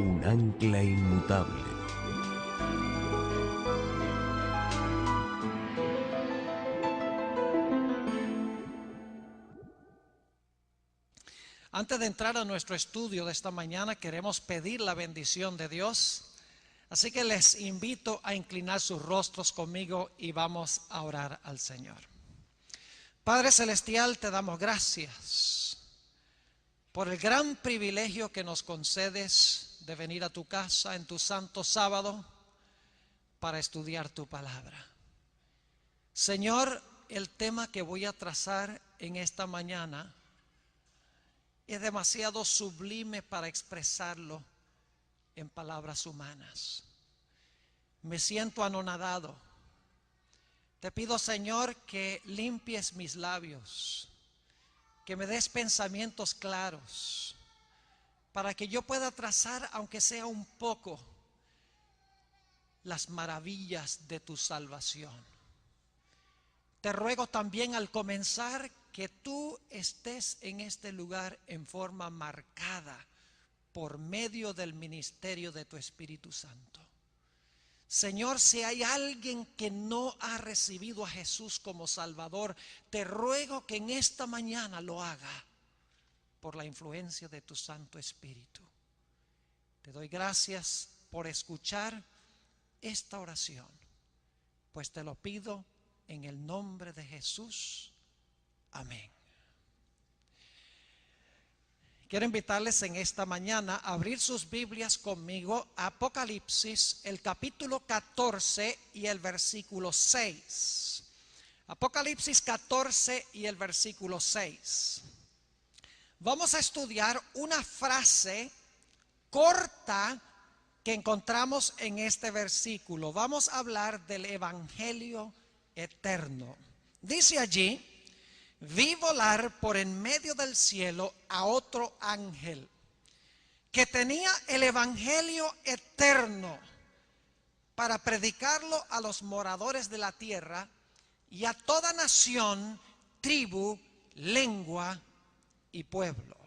un ancla inmutable. Antes de entrar a nuestro estudio de esta mañana, queremos pedir la bendición de Dios. Así que les invito a inclinar sus rostros conmigo y vamos a orar al Señor. Padre Celestial, te damos gracias por el gran privilegio que nos concedes de venir a tu casa en tu santo sábado para estudiar tu palabra. Señor, el tema que voy a trazar en esta mañana es demasiado sublime para expresarlo en palabras humanas. Me siento anonadado. Te pido, Señor, que limpies mis labios, que me des pensamientos claros, para que yo pueda trazar, aunque sea un poco, las maravillas de tu salvación. Te ruego también al comenzar que tú estés en este lugar en forma marcada por medio del ministerio de tu Espíritu Santo. Señor, si hay alguien que no ha recibido a Jesús como Salvador, te ruego que en esta mañana lo haga por la influencia de tu Santo Espíritu. Te doy gracias por escuchar esta oración, pues te lo pido en el nombre de Jesús. Amén. Quiero invitarles en esta mañana a abrir sus Biblias conmigo a Apocalipsis, el capítulo 14 y el versículo 6. Apocalipsis 14 y el versículo 6. Vamos a estudiar una frase corta que encontramos en este versículo. Vamos a hablar del Evangelio eterno. Dice allí: vi volar por en medio del cielo a otro ángel que tenía el evangelio eterno para predicarlo a los moradores de la tierra y a toda nación, tribu, lengua y pueblo.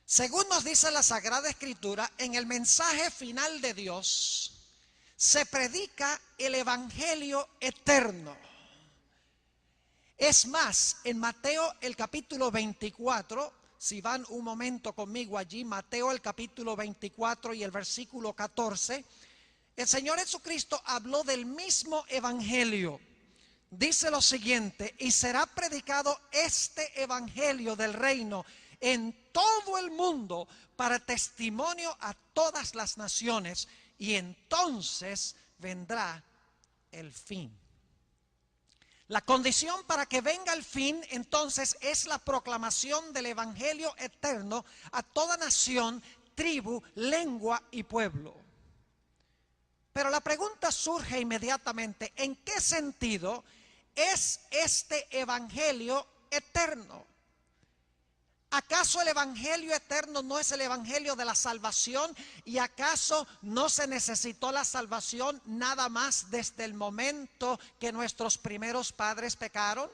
Según nos dice la Sagrada Escritura, en el mensaje final de Dios se predica el evangelio eterno. Es más, en Mateo el capítulo 24, si van un momento conmigo allí, Mateo el capítulo 24 y el versículo 14, el Señor Jesucristo habló del mismo evangelio. Dice lo siguiente: y será predicado este evangelio del reino en todo el mundo para testimonio a todas las naciones, y entonces vendrá el fin. La condición para que venga el fin, entonces, es la proclamación del evangelio eterno a toda nación, tribu, lengua y pueblo. Pero la pregunta surge inmediatamente: ¿en qué sentido es este evangelio eterno? ¿Acaso el evangelio eterno no es el evangelio de la salvación? ¿Y acaso no se necesitó la salvación nada más desde el momento que nuestros primeros padres pecaron?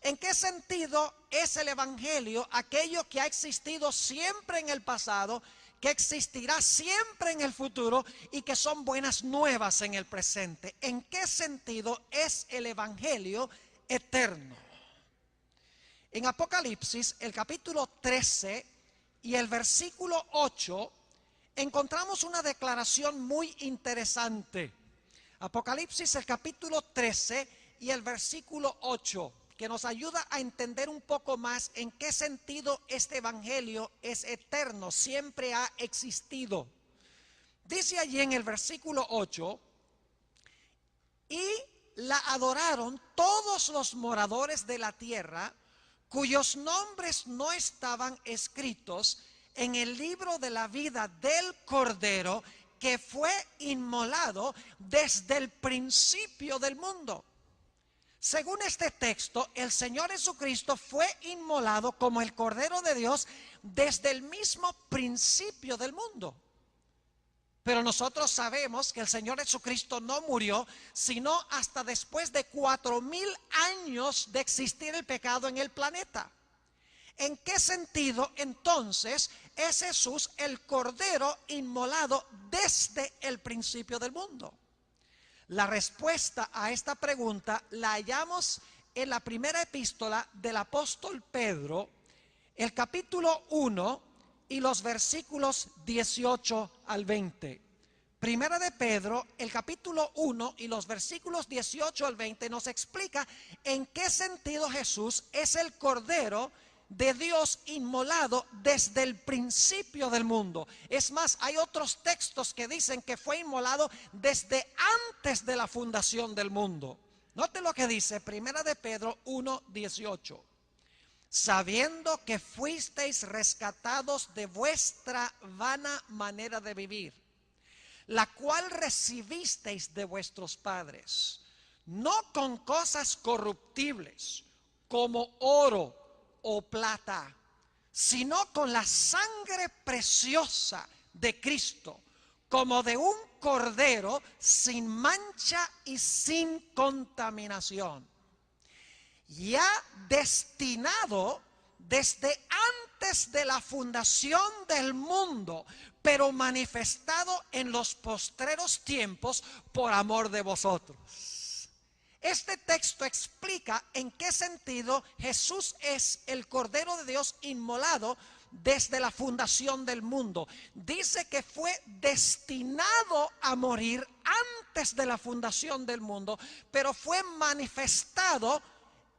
¿En qué sentido es el evangelio aquello que ha existido siempre en el pasado, que existirá siempre en el futuro y que son buenas nuevas en el presente? ¿En qué sentido es el evangelio eterno? En Apocalipsis, el capítulo 13 y el versículo 8, encontramos una declaración muy interesante. Apocalipsis, el capítulo 13 y el versículo 8, que nos ayuda a entender un poco más en qué sentido este evangelio es eterno, siempre ha existido. Dice allí en el versículo 8: y la adoraron todos los moradores de la tierra, cuyos nombres no estaban escritos en el libro de la vida del Cordero, que fue inmolado desde el principio del mundo. Según este texto, el Señor Jesucristo fue inmolado como el Cordero de Dios desde el mismo principio del mundo. Pero nosotros sabemos que el Señor Jesucristo no murió sino hasta después de 4000 años de existir el pecado en el planeta. ¿En qué sentido entonces es Jesús el Cordero inmolado desde el principio del mundo? La respuesta a esta pregunta la hallamos en la primera epístola del apóstol Pedro, el capítulo 1 y los versículos 18 al 20. Primera de Pedro, el capítulo 1 y los versículos 18 al 20 nos explica en qué sentido Jesús es el Cordero de Dios inmolado desde el principio del mundo. Es más, hay otros textos que dicen que fue inmolado desde antes de la fundación del mundo. Note lo que dice Primera de Pedro 1:18. Sabiendo que fuisteis rescatados de vuestra vana manera de vivir, la cual recibisteis de vuestros padres, no con cosas corruptibles como oro o plata, sino con la sangre preciosa de Cristo, como de un cordero sin mancha y sin contaminación, ya destinado desde antes de la fundación del mundo, pero manifestado en los postreros tiempos por amor de vosotros. Este texto explica en qué sentido Jesús es el Cordero de Dios inmolado desde la fundación del mundo. Dice que fue destinado a morir antes de la fundación del mundo, pero fue manifestado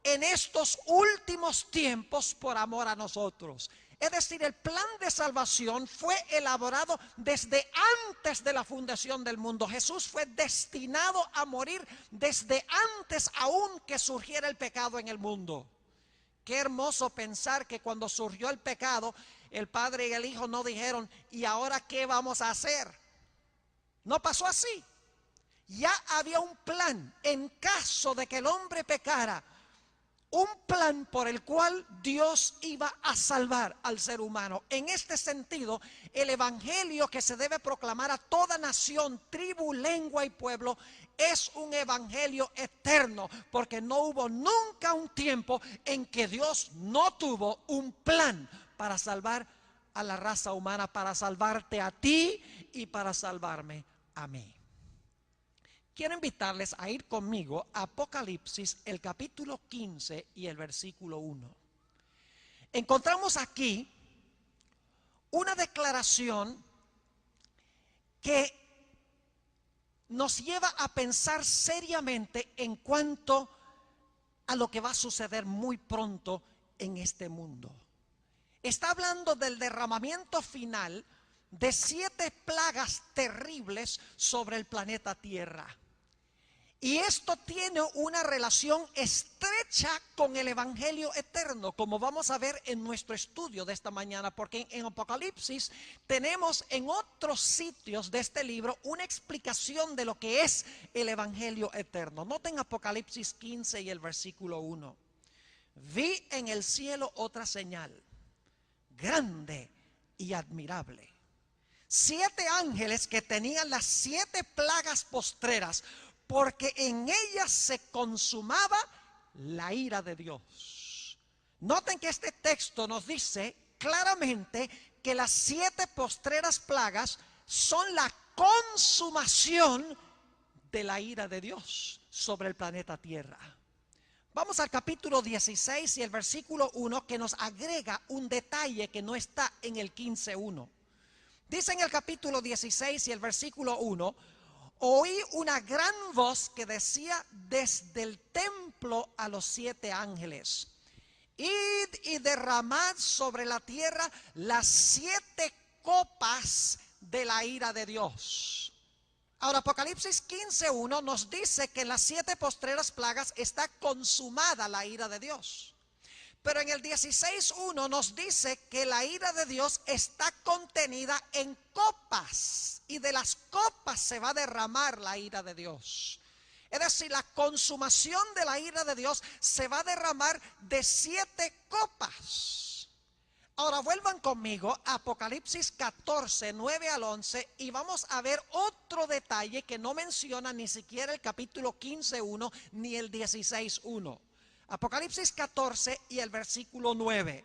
en estos últimos tiempos por amor a nosotros. Es decir, el plan de salvación fue elaborado desde antes de la fundación del mundo. Jesús fue destinado a morir desde antes aún que surgiera el pecado en el mundo. Qué hermoso pensar que cuando surgió el pecado, el Padre y el Hijo no dijeron, ¿y ahora qué vamos a hacer? No pasó así. Ya había un plan en caso de que el hombre pecara. Un plan por el cual Dios iba a salvar al ser humano. En este sentido, el evangelio que se debe proclamar a toda nación, tribu, lengua y pueblo es un evangelio eterno, porque no hubo nunca un tiempo en que Dios no tuvo un plan para salvar a la raza humana, para salvarte a ti y para salvarme a mí. Quiero invitarles a ir conmigo a Apocalipsis, el capítulo 15 y el versículo 1. Encontramos aquí una declaración que nos lleva a pensar seriamente en cuanto a lo que va a suceder muy pronto en este mundo. Está hablando del derramamiento final de 7 plagas terribles sobre el planeta Tierra. Y esto tiene una relación estrecha con el evangelio eterno, como vamos a ver en nuestro estudio de esta mañana, porque en Apocalipsis tenemos en otros sitios de este libro una explicación de lo que es el evangelio eterno. Noten Apocalipsis 15 y el versículo 1. Vi en el cielo otra señal, grande y admirable. 7 ángeles que tenían las 7 plagas postreras, porque en ellas se consumaba la ira de Dios. Noten que este texto nos dice claramente que las 7 postreras plagas son la consumación de la ira de Dios sobre el planeta Tierra. Vamos al capítulo 16 y el versículo 1, que nos agrega un detalle que no está en el 15:1. Dice en el capítulo 16 y el versículo 1: oí una gran voz que decía desde el templo a los 7 ángeles: id y derramad sobre la tierra las 7 copas de la ira de Dios. Ahora, Apocalipsis 15:1 nos dice que en las 7 postreras plagas está consumada la ira de Dios. Pero en el 16:1 nos dice que la ira de Dios está contenida en copas, y de las copas se va a derramar la ira de Dios. Es decir, la consumación de la ira de Dios se va a derramar de 7 copas. Ahora vuelvan conmigo a Apocalipsis 14, 9 al 11, y vamos a ver otro detalle que no menciona ni siquiera el capítulo 15:1 ni el 16:1. Apocalipsis 14 y el versículo 9.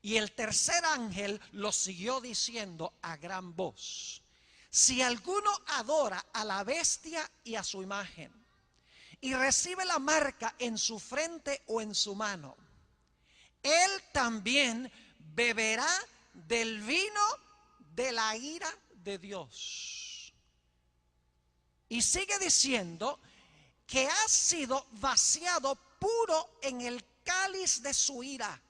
Y el tercer ángel lo siguió diciendo a gran voz: si alguno adora a la bestia y a su imagen, y recibe la marca en su frente o en su mano, él también beberá del vino de la ira de Dios. Y sigue diciendo que ha sido vaciado puro en el cáliz de su ira,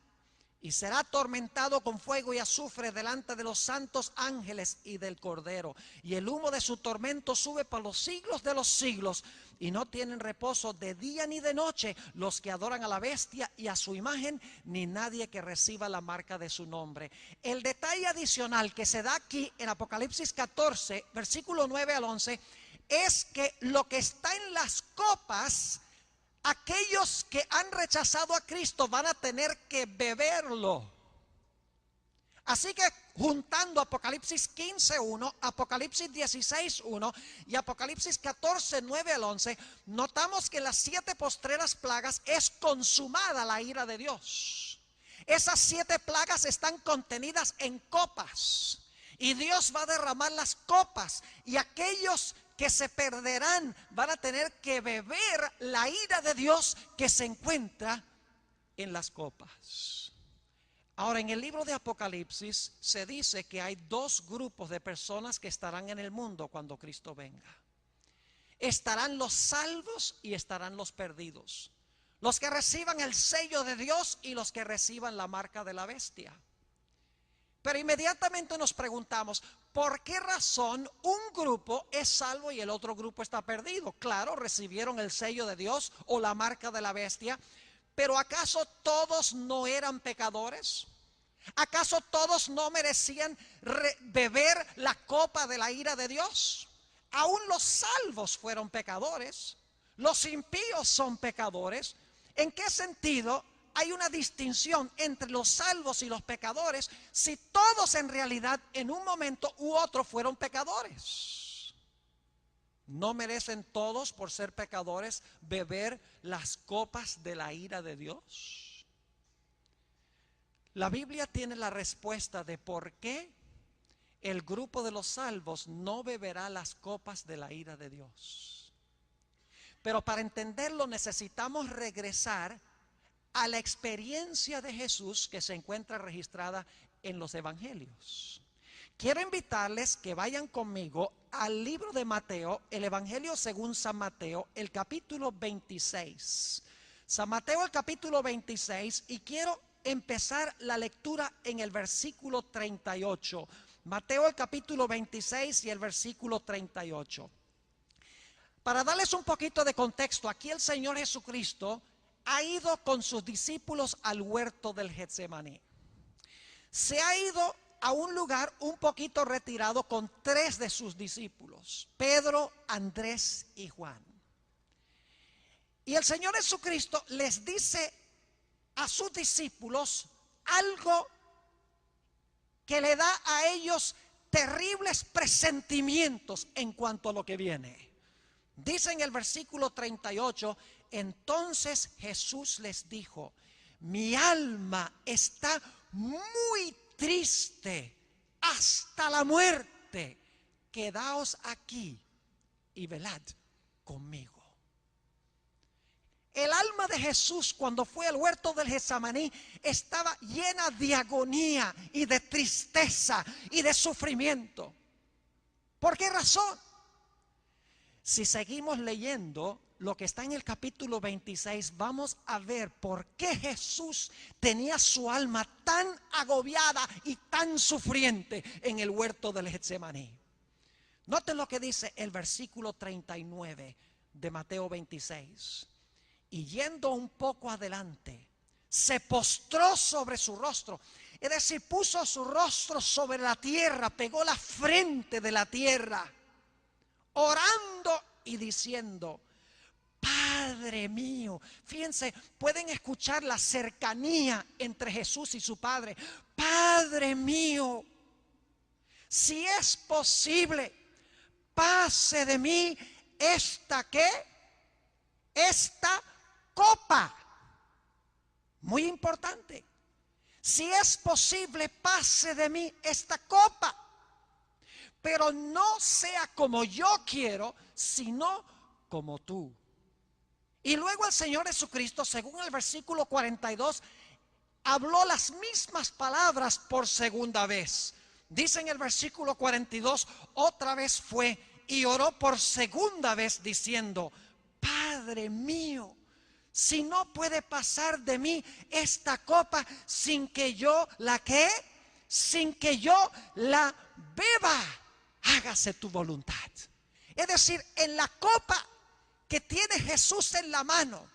y será atormentado con fuego y azufre delante de los santos ángeles y del Cordero. Y el humo de su tormento sube por los siglos de los siglos. Y no tienen reposo de día ni de noche los que adoran a la bestia y a su imagen, ni nadie que reciba la marca de su nombre. El detalle adicional que se da aquí en Apocalipsis 14, versículo 9 al 11, es que lo que está en las copas, aquellos que han rechazado a Cristo van a tener que beberlo. Así que juntando Apocalipsis 15:1, Apocalipsis 16:1 y Apocalipsis 14:9 al 11, notamos que en las 7 postreras plagas es consumada la ira de Dios. Esas 7 plagas están contenidas en copas, y Dios va a derramar las copas, y aquellos que se perderán van a tener que beber la ira de Dios que se encuentra en las copas. Ahora, en el libro de Apocalipsis se dice que hay 2 grupos de personas que estarán en el mundo cuando Cristo venga. Estarán los salvos y estarán los perdidos, los que reciban el sello de Dios y los que reciban la marca de la bestia. Pero inmediatamente nos preguntamos, ¿por qué razón un grupo es salvo y el otro grupo está perdido? Claro, recibieron el sello de Dios o la marca de la bestia, pero ¿acaso todos no eran pecadores? ¿Acaso todos no merecían beber la copa de la ira de Dios? Aún los salvos fueron pecadores, los impíos son pecadores. ¿En qué sentido hay una distinción entre los salvos y los pecadores si todos en realidad en un momento u otro fueron pecadores? ¿No merecen todos, por ser pecadores, beber las copas de la ira de Dios? La Biblia tiene la respuesta de por qué el grupo de los salvos no beberá las copas de la ira de Dios. Pero para entenderlo necesitamos regresar a la experiencia de Jesús que se encuentra registrada en los evangelios. Quiero invitarles que vayan conmigo al libro de Mateo, el Evangelio según San Mateo, el capítulo 26. San Mateo, el capítulo 26, y quiero empezar la lectura en el versículo 38. Mateo, el capítulo 26 y el versículo 38. Para darles un poquito de contexto, aquí el Señor Jesucristo ha ido con sus discípulos al huerto del Getsemaní. Se ha ido a un lugar un poquito retirado con 3 de sus discípulos, Pedro, Andrés y Juan. Y el Señor Jesucristo les dice a sus discípulos algo que le da a ellos terribles presentimientos en cuanto a lo que viene. Dice en el versículo 38, entonces Jesús les dijo: mi alma está muy triste hasta la muerte. Quedaos aquí y velad conmigo. El alma de Jesús, cuando fue al huerto del Getsemaní, estaba llena de agonía y de tristeza y de sufrimiento. ¿Por qué razón? Si seguimos leyendo lo que está en el capítulo 26, vamos a ver por qué Jesús tenía su alma tan agobiada y tan sufriente en el huerto del Getsemaní. Noten lo que dice el versículo 39 de Mateo 26. Y yendo un poco adelante, se postró sobre su rostro. Es decir, puso su rostro sobre la tierra, pegó la frente de la tierra, orando y diciendo: Padre mío. Fíjense, pueden escuchar la cercanía entre Jesús y su Padre. Padre mío, si es posible, pase de mí esta copa. Muy importante. Si es posible, pase de mí esta copa, pero no sea como yo quiero, sino como tú. Y luego el Señor Jesucristo, según el versículo 42, habló las mismas palabras por segunda vez. Dice en el versículo 42, otra vez fue y oró por segunda vez diciendo: Padre mío, si no puede pasar de mí esta copa sin que yo la ¿qué? Sin que yo la beba, hágase tu voluntad. Es decir, en la copa que tiene Jesús en la mano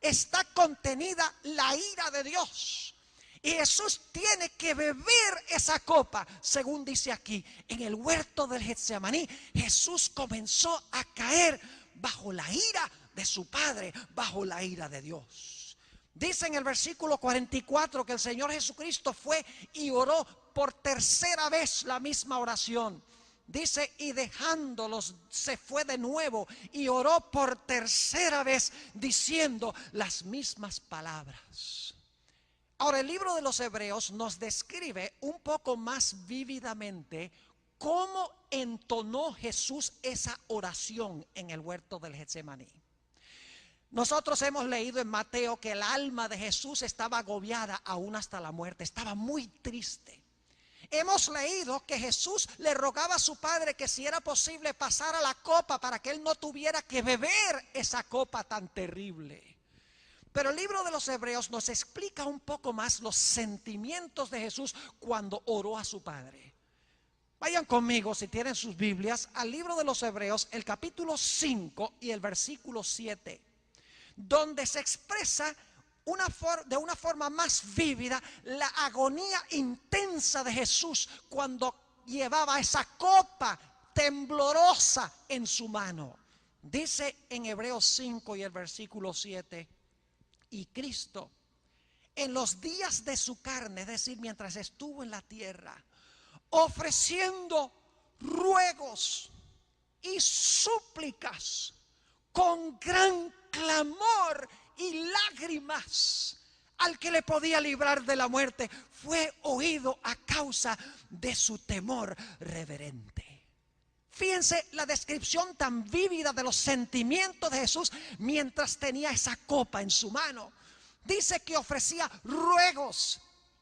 está contenida la ira de Dios. Y Jesús tiene que beber esa copa. Según dice aquí, en el huerto del Getsemaní, Jesús comenzó a caer bajo la ira de su Padre, bajo la ira de Dios. Dice en el versículo 44 que el Señor Jesucristo fue y oró por tercera vez la misma oración. Dice, y dejándolos se fue de nuevo y oró por tercera vez diciendo las mismas palabras. Ahora, el libro de los Hebreos nos describe un poco más vívidamente cómo entonó Jesús esa oración en el huerto del Getsemaní. Nosotros hemos leído en Mateo que el alma de Jesús estaba agobiada aún hasta la muerte, estaba muy triste. Hemos leído que Jesús le rogaba a su Padre que si era posible pasara la copa para que él no tuviera que beber esa copa tan terrible. Pero el libro de los Hebreos nos explica un poco más los sentimientos de Jesús cuando oró a su Padre. Vayan conmigo, si tienen sus Biblias, al libro de los Hebreos, el capítulo 5 y el versículo 7, donde se expresa de una forma más vívida la agonía intensa de Jesús cuando llevaba esa copa temblorosa en su mano. Dice en Hebreos 5 y el versículo 7: y Cristo, en los días de su carne, es decir, mientras estuvo en la tierra, ofreciendo ruegos y súplicas con gran clamor y lágrimas al que le podía librar de la muerte, fue oído a causa de su temor reverente. Fíjense la descripción tan vívida de los sentimientos de Jesús mientras tenía esa copa en su mano. Dice que ofrecía ruegos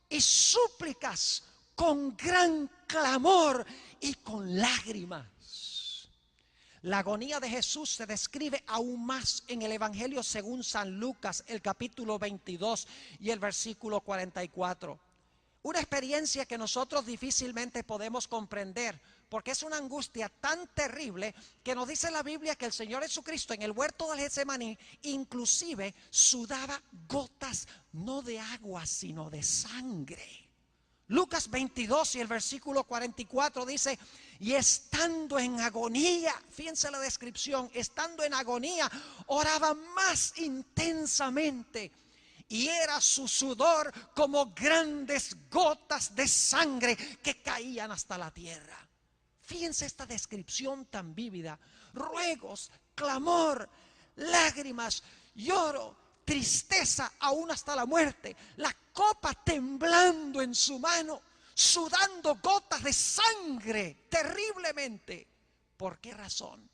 y súplicas con gran clamor y con lágrimas. La agonía de Jesús se describe aún más en el Evangelio según San Lucas, el capítulo 22 y el versículo 44. Una experiencia que nosotros difícilmente podemos comprender, porque es una angustia tan terrible que nos dice la Biblia que el Señor Jesucristo en el huerto del Getsemaní inclusive sudaba gotas no de agua sino de sangre. Lucas 22 y el versículo 44 dice: y estando en agonía, fíjense la descripción, estando en agonía, oraba más intensamente, y era su sudor como grandes gotas de sangre que caían hasta la tierra. Fíjense esta descripción tan vívida: ruegos, clamor, lágrimas, lloro, tristeza aún hasta la muerte, la copa temblando en su mano, sudando gotas de sangre terriblemente. ¿Por qué razón?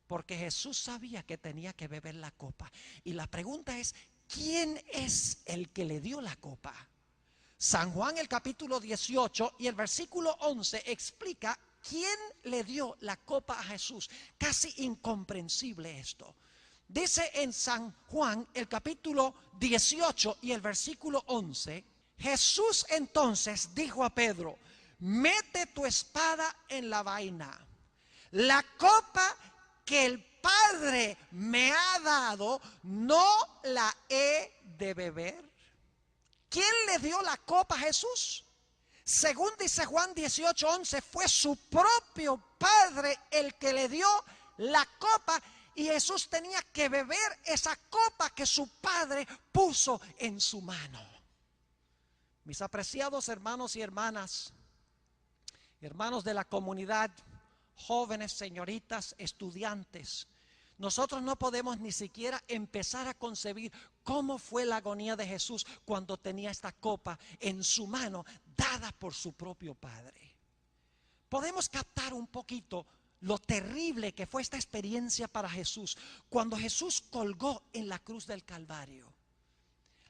Porque Jesús sabía que tenía que beber la copa. Y la pregunta es: ¿quién es el que le dio la copa? San Juan, el capítulo 18 y el versículo 11 explica quién le dio la copa a Jesús. Casi incomprensible esto. Dice en San Juan, el capítulo 18 y el versículo 11: Jesús entonces dijo a Pedro: mete tu espada en la vaina. La copa que el Padre me ha dado, ¿no la he de beber? ¿Quién le dio la copa a Jesús? Según dice Juan 18:11, fue su propio Padre el que le dio la copa, y Jesús tenía que beber esa copa que su Padre puso en su mano. Mis apreciados hermanos y hermanas, hermanos de la comunidad, jóvenes, señoritas, estudiantes, Nosotros no podemos ni siquiera empezar a concebir cómo fue la agonía de Jesús cuando tenía esta copa en su mano, dada por su propio Padre. Podemos captar un poquito lo terrible que fue esta experiencia para Jesús cuando Jesús colgó en la cruz del Calvario.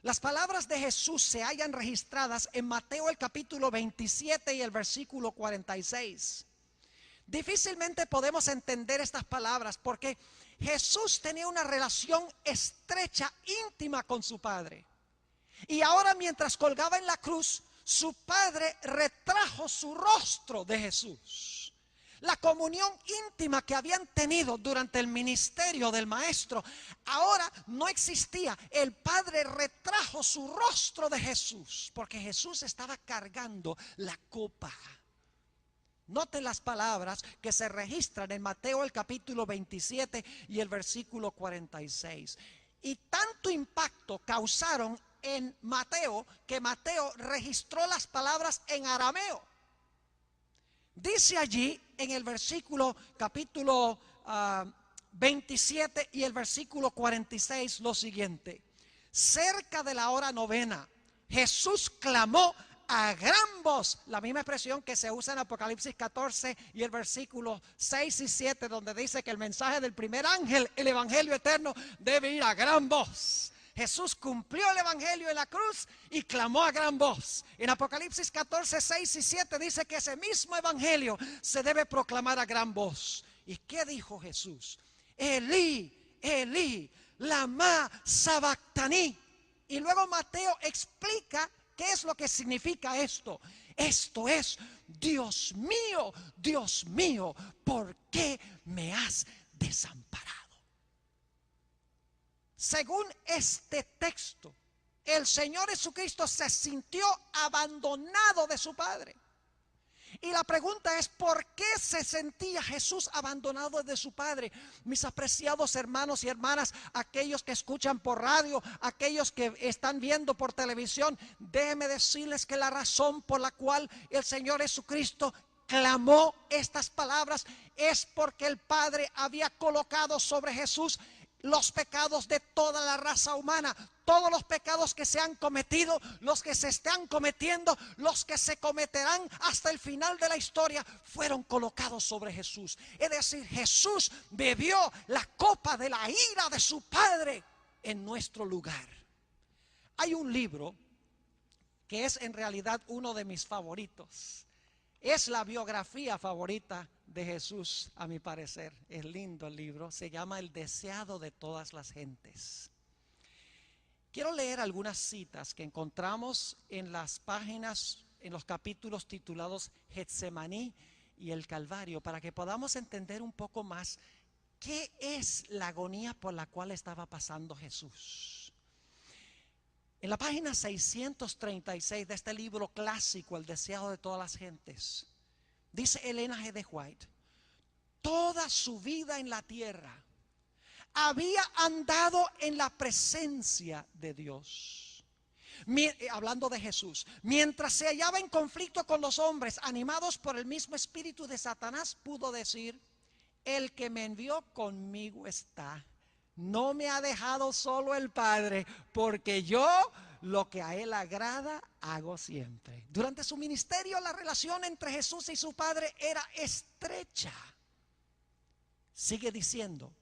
Las palabras de Jesús se hallan registradas en Mateo el capítulo 27 y el versículo 46. Difícilmente podemos entender estas palabras porque Jesús tenía una relación estrecha, íntima con su Padre. Y ahora, mientras colgaba en la cruz, su Padre retrajo su rostro de Jesús. La comunión íntima que habían tenido durante el ministerio del Maestro ahora no existía. El Padre retrajo su rostro de Jesús porque Jesús estaba cargando la copa. Noten las palabras que se registran en Mateo el capítulo 27 y el versículo 46. Y tanto impacto causaron en Mateo que Mateo registró las palabras en arameo. Dice allí en el versículo capítulo 27 y el versículo 46 lo siguiente: cerca de la hora novena, Jesús clamó a gran voz, la misma expresión que se usa en Apocalipsis 14 y el versículo 6 y 7, donde dice que el mensaje del primer ángel, el evangelio eterno, debe ir a gran voz. Jesús cumplió el evangelio en la cruz y clamó a gran voz. En Apocalipsis 14, 6 y 7 dice que ese mismo evangelio se debe proclamar a gran voz. ¿Y qué dijo Jesús? Elí, Elí, lama sabactaní. Y luego Mateo explica qué es lo que significa esto. Esto es: Dios mío, ¿por qué me has desamparado? Según este texto, el Señor Jesucristo se sintió abandonado de su Padre. Y la pregunta es: ¿por qué se sentía Jesús abandonado de su Padre? Mis apreciados hermanos y hermanas, aquellos que escuchan por radio, aquellos que están viendo por televisión, déjenme decirles que la razón por la cual el Señor Jesucristo clamó estas palabras es porque el Padre había colocado sobre Jesús los pecados de toda la raza humana. Todos los pecados que se han cometido, los que se están cometiendo, los que se cometerán hasta el final de la historia, fueron colocados sobre Jesús. Es decir, Jesús bebió la copa de la ira de su Padre en nuestro lugar. Hay un libro que es en realidad uno de mis favoritos. Es la biografía favorita de Jesús, a mi parecer. Es lindo el libro, se llama El deseado de todas las gentes. Quiero leer algunas citas que encontramos en las páginas, en los capítulos titulados Getsemaní y el Calvario, para que podamos entender un poco más qué es la agonía por la cual estaba pasando Jesús. En la página 636 de este libro clásico, El deseado de todas las gentes, dice Elena G. de White: toda su vida en la tierra había andado en la presencia de Dios. Hablando de Jesús, mientras se hallaba en conflicto con los hombres, animados por el mismo espíritu de Satanás, pudo decir: el que me envió conmigo está. No me ha dejado solo el Padre, porque yo lo que a Él agrada hago siempre. Durante su ministerio, la relación entre Jesús y su Padre era estrecha. Sigue diciendo: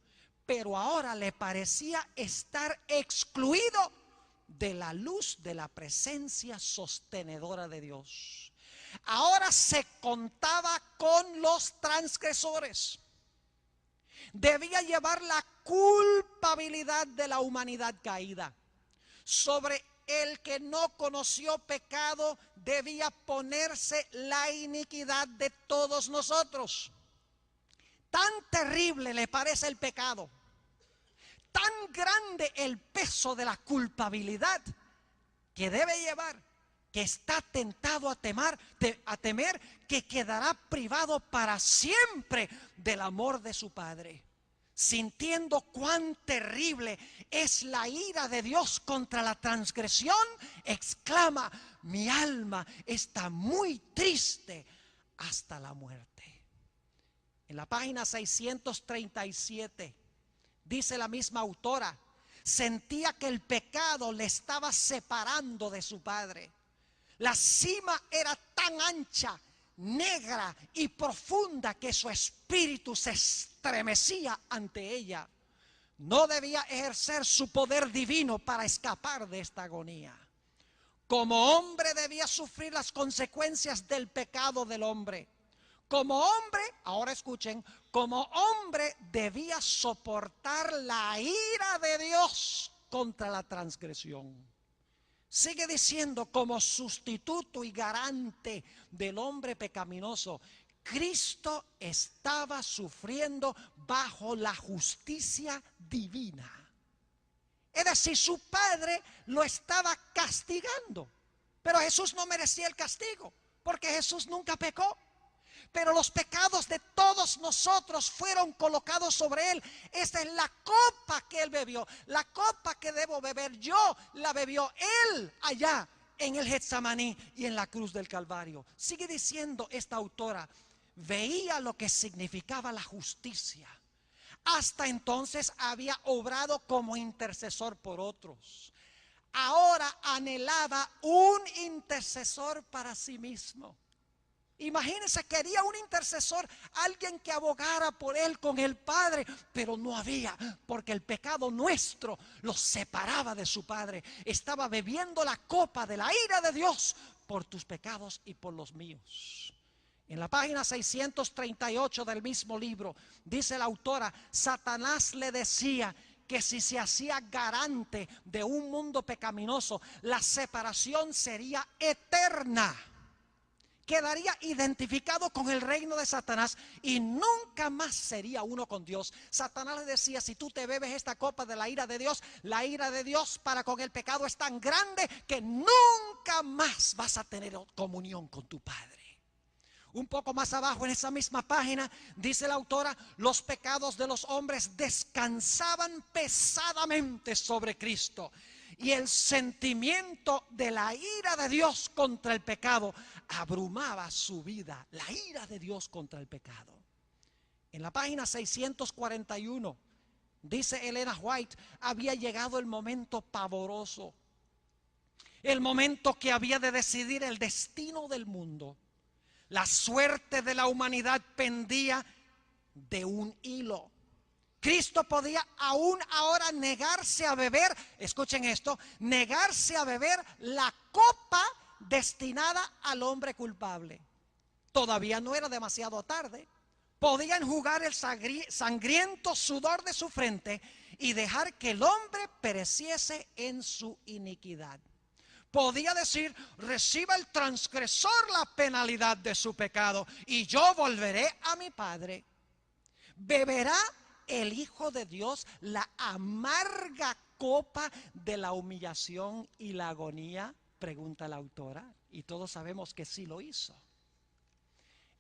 pero ahora le parecía estar excluido de la luz de la presencia sostenedora de Dios. Ahora se contaba con los transgresores. Debía llevar la culpabilidad de la humanidad caída. Sobre el que no conoció pecado debía ponerse la iniquidad de todos nosotros. Tan terrible le parece el pecado, tan grande el peso de la culpabilidad que debe llevar, que está tentado a temer que quedará privado para siempre del amor de su Padre. Sintiendo cuán terrible es la ira de Dios contra la transgresión, exclama: mi alma está muy triste hasta la muerte. En la página 637 dice la misma autora, sentía que el pecado le estaba separando de su padre. La cima era tan ancha, negra y profunda que su espíritu se estremecía ante ella. No debía ejercer su poder divino para escapar de esta agonía. Como hombre debía sufrir las consecuencias del pecado del hombre. Como hombre, ahora escuchen, como hombre debía soportar la ira de Dios contra la transgresión. Sigue diciendo, como sustituto y garante del hombre pecaminoso, Cristo estaba sufriendo bajo la justicia divina. Es decir, su padre lo estaba castigando. Pero Jesús no merecía el castigo, porque Jesús nunca pecó. Pero los pecados de todos nosotros fueron colocados sobre él. Esta es la copa que él bebió. La copa que debo beber yo, la bebió él allá en el Getsemaní y en la cruz del Calvario. Sigue diciendo esta autora, veía lo que significaba la justicia. Hasta entonces había obrado como intercesor por otros. Ahora anhelaba un intercesor para sí mismo. Imagínense, quería un intercesor, alguien que abogara por él con el Padre, pero no había, porque el pecado nuestro los separaba de su Padre. Estaba bebiendo la copa de la ira de Dios por tus pecados y por los míos. En la página 638 del mismo libro, dice la autora, Satanás le decía que si se hacía garante de un mundo pecaminoso, la separación sería eterna. Quedaría identificado con el reino de Satanás y nunca más sería uno con Dios. Satanás le decía, si tú te bebes esta copa de la ira de Dios para con el pecado es tan grande que nunca más vas a tener comunión con tu Padre. Un poco más abajo en esa misma página dice la autora, los pecados de los hombres descansaban pesadamente sobre Cristo. Y el sentimiento de la ira de Dios contra el pecado abrumaba su vida. La ira de Dios contra el pecado. En la página 641 dice Elena White, había llegado el momento pavoroso. El momento que había de decidir el destino del mundo. La suerte de la humanidad pendía de un hilo. Cristo podía aún ahora negarse a beber, escuchen esto, negarse a beber la copa destinada al hombre culpable. Todavía no era demasiado tarde. Podía enjugar el sangriento sudor de su frente y dejar que el hombre pereciese en su iniquidad. Podía decir, reciba el transgresor la penalidad de su pecado y yo volveré a mi Padre. Beberá el Hijo de Dios la amarga copa de la humillación y la agonía, pregunta la autora, y todos sabemos que sí lo hizo.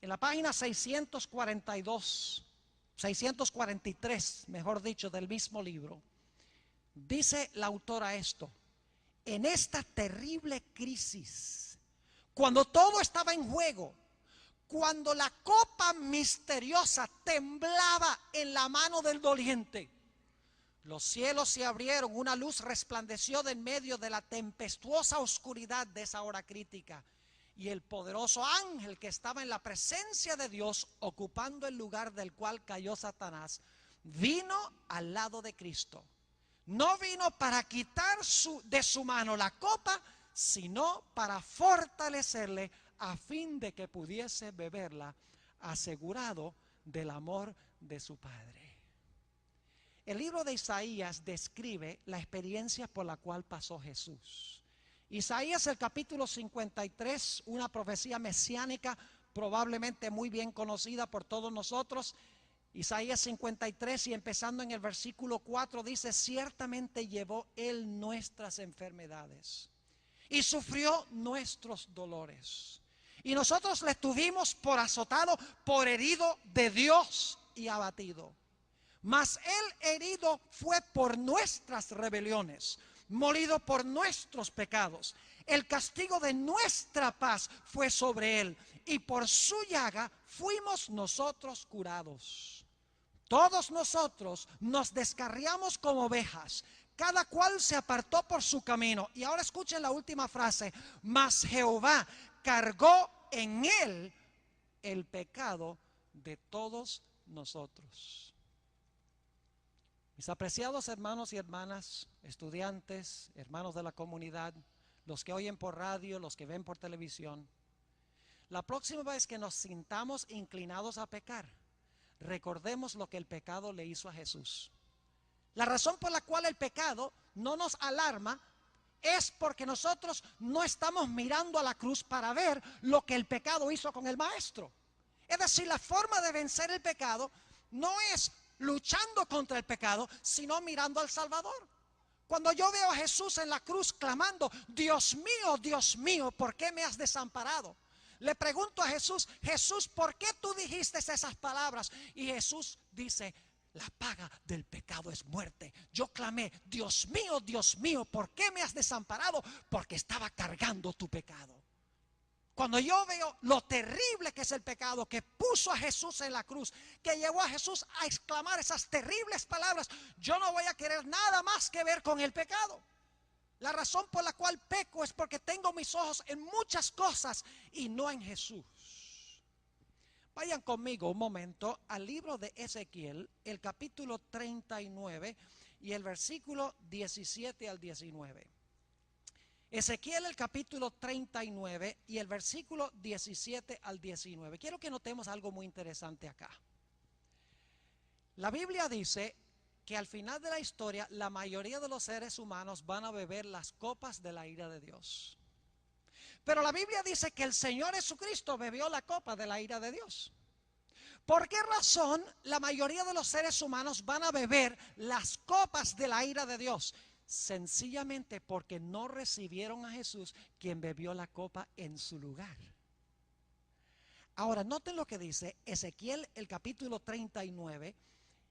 En la página 643, mejor dicho, del mismo libro, dice la autora esto: en esta terrible crisis, cuando todo estaba en juego, cuando la copa misteriosa temblaba en la mano del doliente, los cielos se abrieron, una luz resplandeció de en medio de la tempestuosa oscuridad de esa hora crítica, y el poderoso ángel que estaba en la presencia de Dios, ocupando el lugar del cual cayó Satanás, vino al lado de Cristo. No vino para quitar de su mano la copa, sino para fortalecerle a fin de que pudiese beberla, asegurado del amor de su Padre. El libro de Isaías describe la experiencia por la cual pasó Jesús. Isaías, el capítulo 53, una profecía mesiánica probablemente muy bien conocida por todos nosotros. Isaías 53 y empezando en el versículo 4 dice, ciertamente llevó él nuestras enfermedades y sufrió nuestros dolores. Y nosotros le tuvimos por azotado, por herido de Dios y abatido. Mas él herido fue por nuestras rebeliones, molido por nuestros pecados. El castigo de nuestra paz fue sobre él, y por su llaga fuimos nosotros curados. Todos nosotros nos descarriamos como ovejas. Cada cual se apartó por su camino. Y ahora escuchen la última frase. Mas Jehová cargó en él el pecado de todos nosotros. Mis apreciados hermanos y hermanas, estudiantes, hermanos de la comunidad, los que oyen por radio, los que ven por televisión, la próxima vez que nos sintamos inclinados a pecar, recordemos lo que el pecado le hizo a Jesús. La razón por la cual el pecado no nos alarma es porque nosotros no estamos mirando a la cruz para ver lo que el pecado hizo con el maestro. Es decir, la forma de vencer el pecado no es luchando contra el pecado, sino mirando al Salvador. Cuando yo veo a Jesús en la cruz clamando, Dios mío, ¿por qué me has desamparado? Le pregunto a Jesús, Jesús, ¿por qué tú dijiste esas palabras? Y Jesús dice, la paga del pecado es muerte. Yo clamé, Dios mío, ¿por qué me has desamparado? Porque estaba cargando tu pecado. Cuando yo veo lo terrible que es el pecado, que puso a Jesús en la cruz, que llevó a Jesús a exclamar esas terribles palabras, yo no voy a querer nada más que ver con el pecado. La razón por la cual peco es porque tengo mis ojos en muchas cosas y no en Jesús. Vayan conmigo un momento al libro de Ezequiel, el capítulo 39 y el versículo 17 al 19. Ezequiel, el capítulo 39 y el versículo 17 al 19. Quiero que notemos algo muy interesante acá. La Biblia dice que al final de la historia la mayoría de los seres humanos van a beber las copas de la ira de Dios. Pero la Biblia dice que el Señor Jesucristo bebió la copa de la ira de Dios. ¿Por qué razón la mayoría de los seres humanos van a beber las copas de la ira de Dios? Sencillamente porque no recibieron a Jesús, quien bebió la copa en su lugar. Ahora noten lo que dice Ezequiel, el capítulo 39,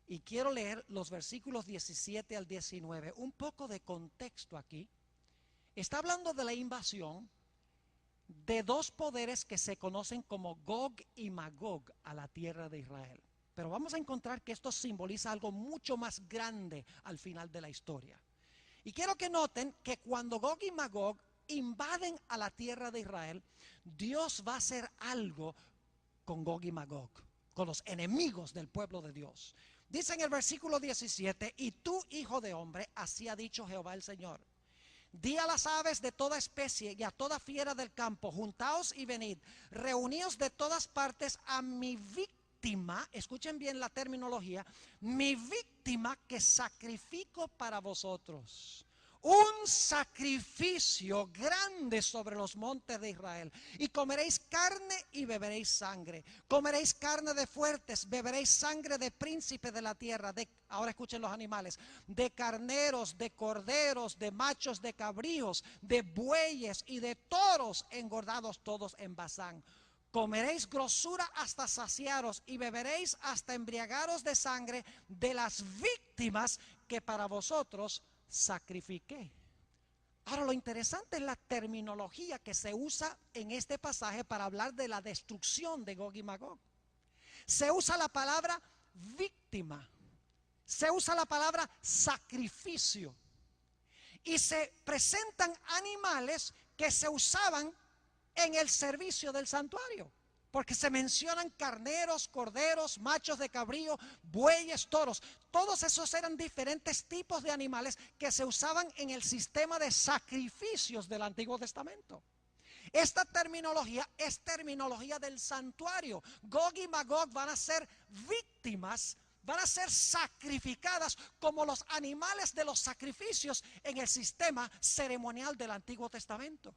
y quiero leer los versículos 17 al 19. Un poco de contexto aquí. Está hablando de la invasión de dos poderes que se conocen como Gog y Magog a la tierra de Israel. Pero vamos a encontrar que esto simboliza algo mucho más grande al final de la historia. Y quiero que noten que cuando Gog y Magog invaden a la tierra de Israel, Dios va a hacer algo con Gog y Magog, con los enemigos del pueblo de Dios. Dice en el versículo 17, y tú, hijo de hombre, así ha dicho Jehová el Señor. Di a las aves de toda especie y a toda fiera del campo, juntaos y venid, reuníos de todas partes a mi víctima, escuchen bien la terminología, mi víctima que sacrifico para vosotros. Un sacrificio grande sobre los montes de Israel. Y comeréis carne y beberéis sangre. Comeréis carne de fuertes, beberéis sangre de príncipes de la tierra. Ahora escuchen los animales. De carneros, de corderos, de machos, de cabríos, de bueyes y de toros engordados todos en Basán. Comeréis grosura hasta saciaros y beberéis hasta embriagaros de sangre de las víctimas que para vosotros sacrifiqué. Ahora lo interesante es la terminología que se usa en este pasaje para hablar de la destrucción de Gog y Magog. Se usa la palabra víctima, se usa la palabra sacrificio y se presentan animales que se usaban en el servicio del santuario, porque se mencionan carneros, corderos, machos de cabrío, bueyes, toros. Todos esos eran diferentes tipos de animales que se usaban en el sistema de sacrificios del Antiguo Testamento. Esta terminología es terminología del santuario. Gog y Magog van a ser víctimas, van a ser sacrificadas como los animales de los sacrificios en el sistema ceremonial del Antiguo Testamento.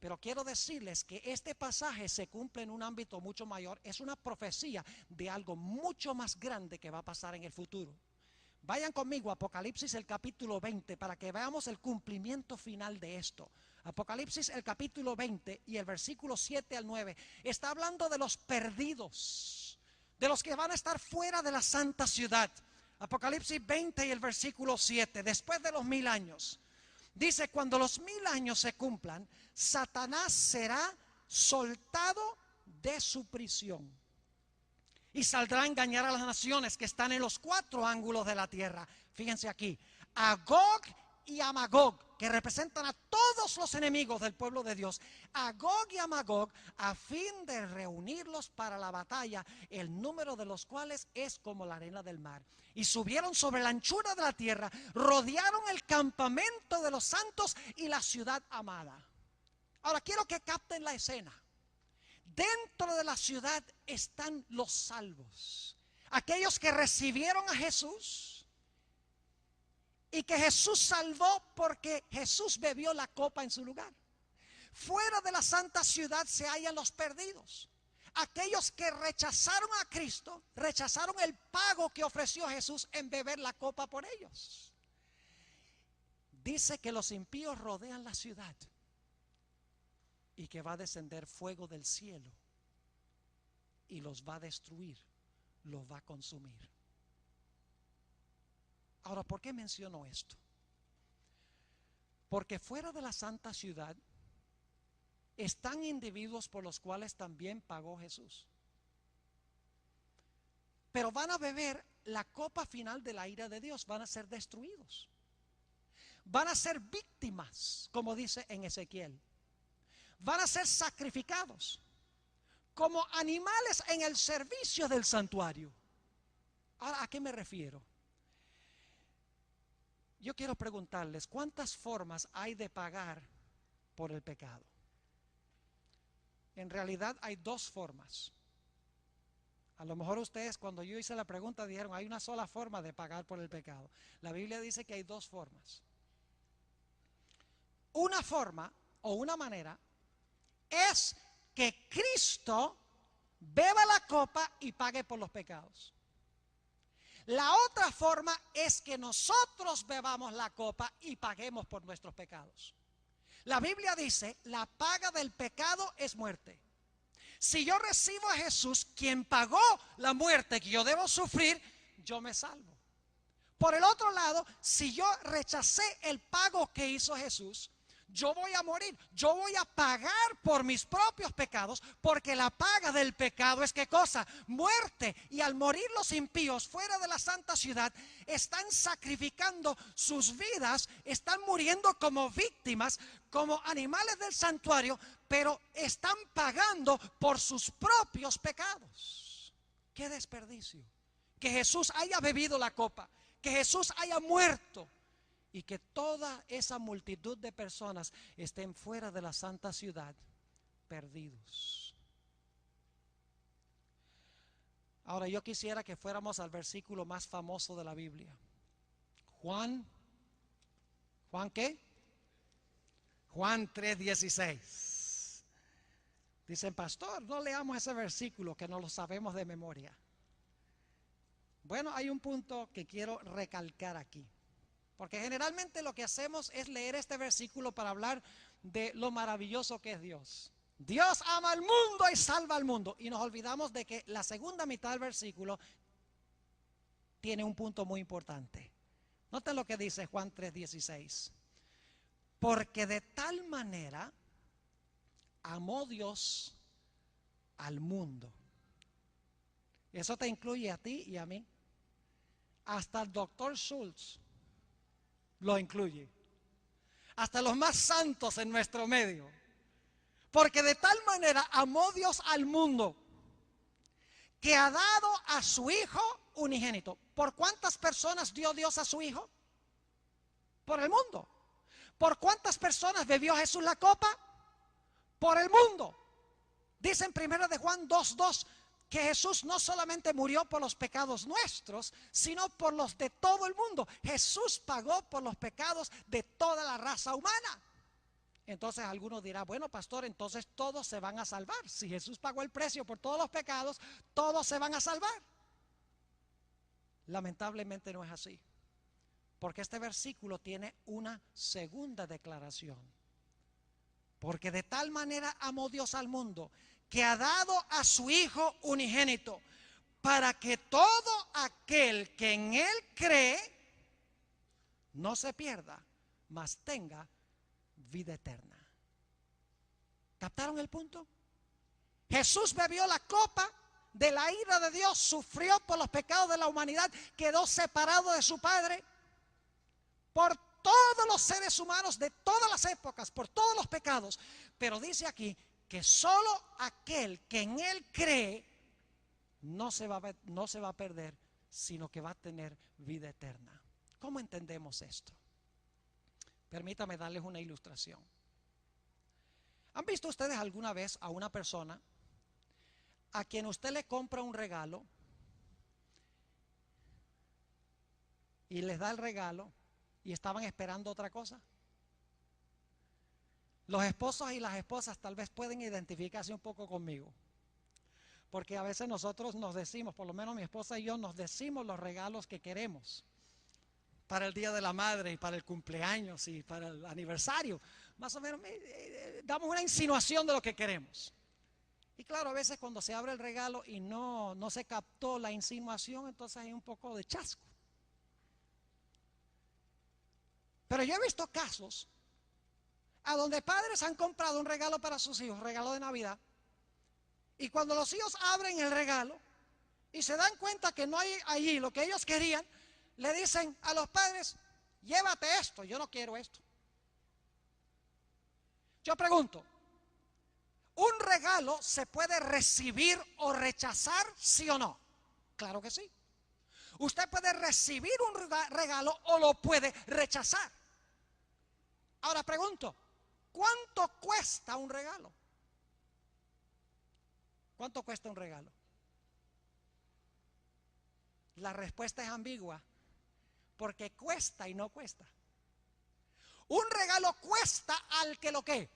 Pero quiero decirles que este pasaje se cumple en un ámbito mucho mayor. Es una profecía de algo mucho más grande que va a pasar en el futuro. Vayan conmigo a Apocalipsis el capítulo 20 para que veamos el cumplimiento final de esto. Apocalipsis el capítulo 20 y el versículo 7 al 9 está hablando de los perdidos, de los que van a estar fuera de la santa ciudad. Apocalipsis 20 y el versículo 7, después de los 1000 años. Dice, cuando los 1000 años se cumplan, Satanás será soltado de su prisión y saldrá a engañar a las naciones que están en los 4 ángulos de la tierra. Fíjense aquí, a Gog y a Magog, que representan a todos los enemigos del pueblo de Dios, a Gog y a Magog, a fin de reunirlos para la batalla, el número de los cuales es como la arena del mar. Y subieron sobre la anchura de la tierra, rodearon el campamento de los santos y la ciudad amada. Ahora quiero que capten la escena. Dentro de la ciudad están los salvos, aquellos que recibieron a Jesús y que Jesús salvó porque Jesús bebió la copa en su lugar. Fuera de la santa ciudad se hallan los perdidos, aquellos que rechazaron a Cristo, rechazaron el pago que ofreció Jesús en beber la copa por ellos. Dice que los impíos rodean la ciudad y que va a descender fuego del cielo y los va a destruir, los va a consumir. Ahora, ¿por qué menciono esto? Porque fuera de la santa ciudad están individuos por los cuales también pagó Jesús, pero van a beber la copa final de la ira de Dios, van a ser destruidos, van a ser víctimas, como dice en Ezequiel. Van a ser sacrificados como animales en el servicio del santuario. Ahora, ¿a qué me refiero? Yo quiero preguntarles, ¿cuántas formas hay de pagar por el pecado? En realidad hay 2 formas. A lo mejor ustedes, cuando yo hice la pregunta, dijeron, hay una sola forma de pagar por el pecado. La Biblia dice que hay 2 formas. Una forma o una manera es que Cristo beba la copa y pague por los pecados. La otra forma es que nosotros bebamos la copa y paguemos por nuestros pecados. La Biblia dice, la paga del pecado es muerte. Si yo recibo a Jesús, quien pagó la muerte que yo debo sufrir, yo me salvo. Por el otro lado, si yo rechacé el pago que hizo Jesús, yo voy a morir, yo voy a pagar por mis propios pecados, porque la paga del pecado es ¿qué cosa? Muerte. Y al morir los impíos fuera de la santa ciudad, están sacrificando sus vidas, están muriendo como víctimas, como animales del santuario, pero están pagando por sus propios pecados. ¡Qué desperdicio! Que Jesús haya bebido la copa, que Jesús haya muerto, y que toda esa multitud de personas estén fuera de la santa ciudad, perdidos. Ahora yo quisiera que fuéramos al versículo más famoso de la Biblia. ¿Juan qué? Juan 3:16. Dicen, pastor, no leamos ese versículo que no lo sabemos de memoria. Bueno, hay un punto que quiero recalcar aquí. Porque generalmente lo que hacemos es leer este versículo para hablar de lo maravilloso que es Dios. Dios ama al mundo y salva al mundo. Y nos olvidamos de que la segunda mitad del versículo tiene un punto muy importante. Noten lo que dice Juan 3:16. Porque de tal manera amó Dios al mundo. Eso te incluye a ti y a mí. Hasta el doctor Schultz lo incluye. Hasta los más santos en nuestro medio. Porque de tal manera amó Dios al mundo que ha dado a su Hijo unigénito. ¿Por cuántas personas dio Dios a su Hijo? Por el mundo. ¿Por cuántas personas bebió Jesús la copa? Por el mundo. Dice en 1 de Juan 2:2 que Jesús no solamente murió por los pecados nuestros, sino por los de todo el mundo. Jesús pagó por los pecados de toda la raza humana. Entonces algunos dirán, bueno, pastor, entonces todos se van a salvar. Si Jesús pagó el precio por todos los pecados, todos se van a salvar. Lamentablemente no es así. Porque este versículo tiene una segunda declaración. Porque de tal manera amó Dios al mundo que ha dado a su Hijo unigénito, para que todo aquel que en Él cree no se pierda, mas tenga vida eterna. ¿Captaron el punto? Jesús bebió la copa de la ira de Dios, sufrió por los pecados de la humanidad, quedó separado de su Padre por todos los seres humanos de todas las épocas, por todos los pecados. Pero dice aquí que solo aquel que en Él cree no se va a perder, sino que va a tener vida eterna. ¿Cómo entendemos esto? Permítame darles una ilustración. ¿Han visto ustedes alguna vez a una persona a quien usted le compra un regalo y les da el regalo y estaban esperando otra cosa? Los esposos y las esposas tal vez pueden identificarse un poco conmigo, porque a veces nosotros nos decimos, por lo menos mi esposa y yo, nos decimos los regalos que queremos para el Día de la Madre y para el cumpleaños y para el aniversario. Más o menos damos una insinuación de lo que queremos. Y claro, a veces cuando se abre el regalo y no se captó la insinuación, entonces hay un poco de chasco. Pero yo he visto casos a donde padres han comprado un regalo para sus hijos, regalo de Navidad, y cuando los hijos abren el regalo y se dan cuenta que no hay allí lo que ellos querían, le dicen a los padres: llévate esto, yo no quiero esto. Yo pregunto, ¿un regalo se puede recibir o rechazar, sí o no? Claro que sí. Usted puede recibir un regalo o lo puede rechazar. Ahora pregunto, ¿cuánto cuesta un regalo? ¿Cuánto cuesta un regalo? La respuesta es ambigua, porque cuesta y no cuesta. Un regalo cuesta al que lo ¿qué?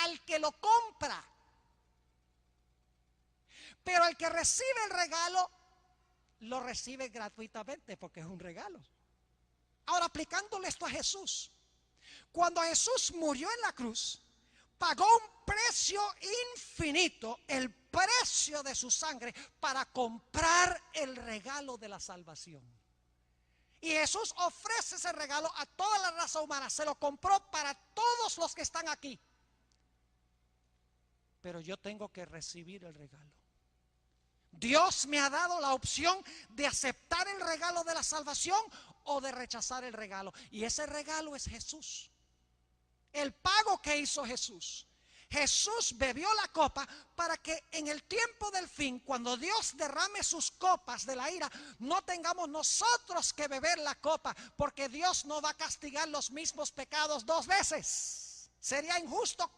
Al que lo compra. Pero el que recibe el regalo lo recibe gratuitamente porque es un regalo. Ahora, aplicándole esto a Jesús, cuando Jesús murió en la cruz, pagó un precio infinito, el precio de su sangre, para comprar el regalo de la salvación. Y Jesús ofrece ese regalo a toda la raza humana. Se lo compró para todos los que están aquí. Pero yo tengo que recibir el regalo. Dios me ha dado la opción de aceptar el regalo de la salvación o de rechazar el regalo. Y ese regalo es Jesús. El pago que hizo Jesús. Jesús bebió la copa para que en el tiempo del fin, cuando Dios derrame sus copas de la ira, no tengamos nosotros que beber la copa, porque Dios no va a castigar los mismos pecados dos veces. Sería injusto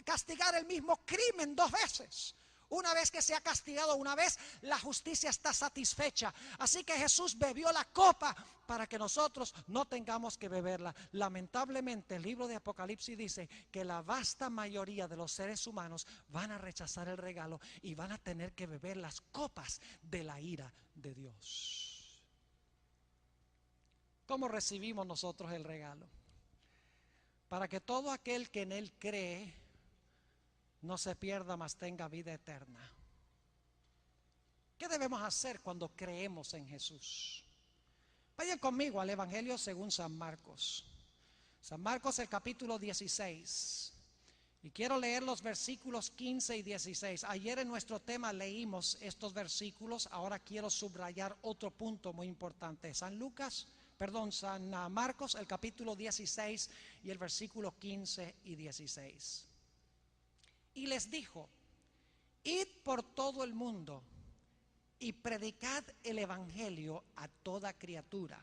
castigar el mismo crimen dos veces. Una vez que se ha castigado una vez, la justicia está satisfecha. Así que Jesús bebió la copa para que nosotros no tengamos que beberla. Lamentablemente, el libro de Apocalipsis dice que la vasta mayoría de los seres humanos van a rechazar el regalo y van a tener que beber las copas de la ira de Dios. ¿Cómo recibimos nosotros el regalo? Para que todo aquel que en Él cree no se pierda, mas tenga vida eterna. ¿Qué debemos hacer cuando creemos en Jesús? Vayan conmigo al Evangelio según San Marcos. San Marcos, el capítulo 16. Y quiero leer los versículos 15 y 16. Ayer en nuestro tema leímos estos versículos. Ahora quiero subrayar otro punto muy importante. San Marcos, el capítulo 16 y el versículo 15 y 16. Y les dijo: id por todo el mundo y predicad el evangelio a toda criatura.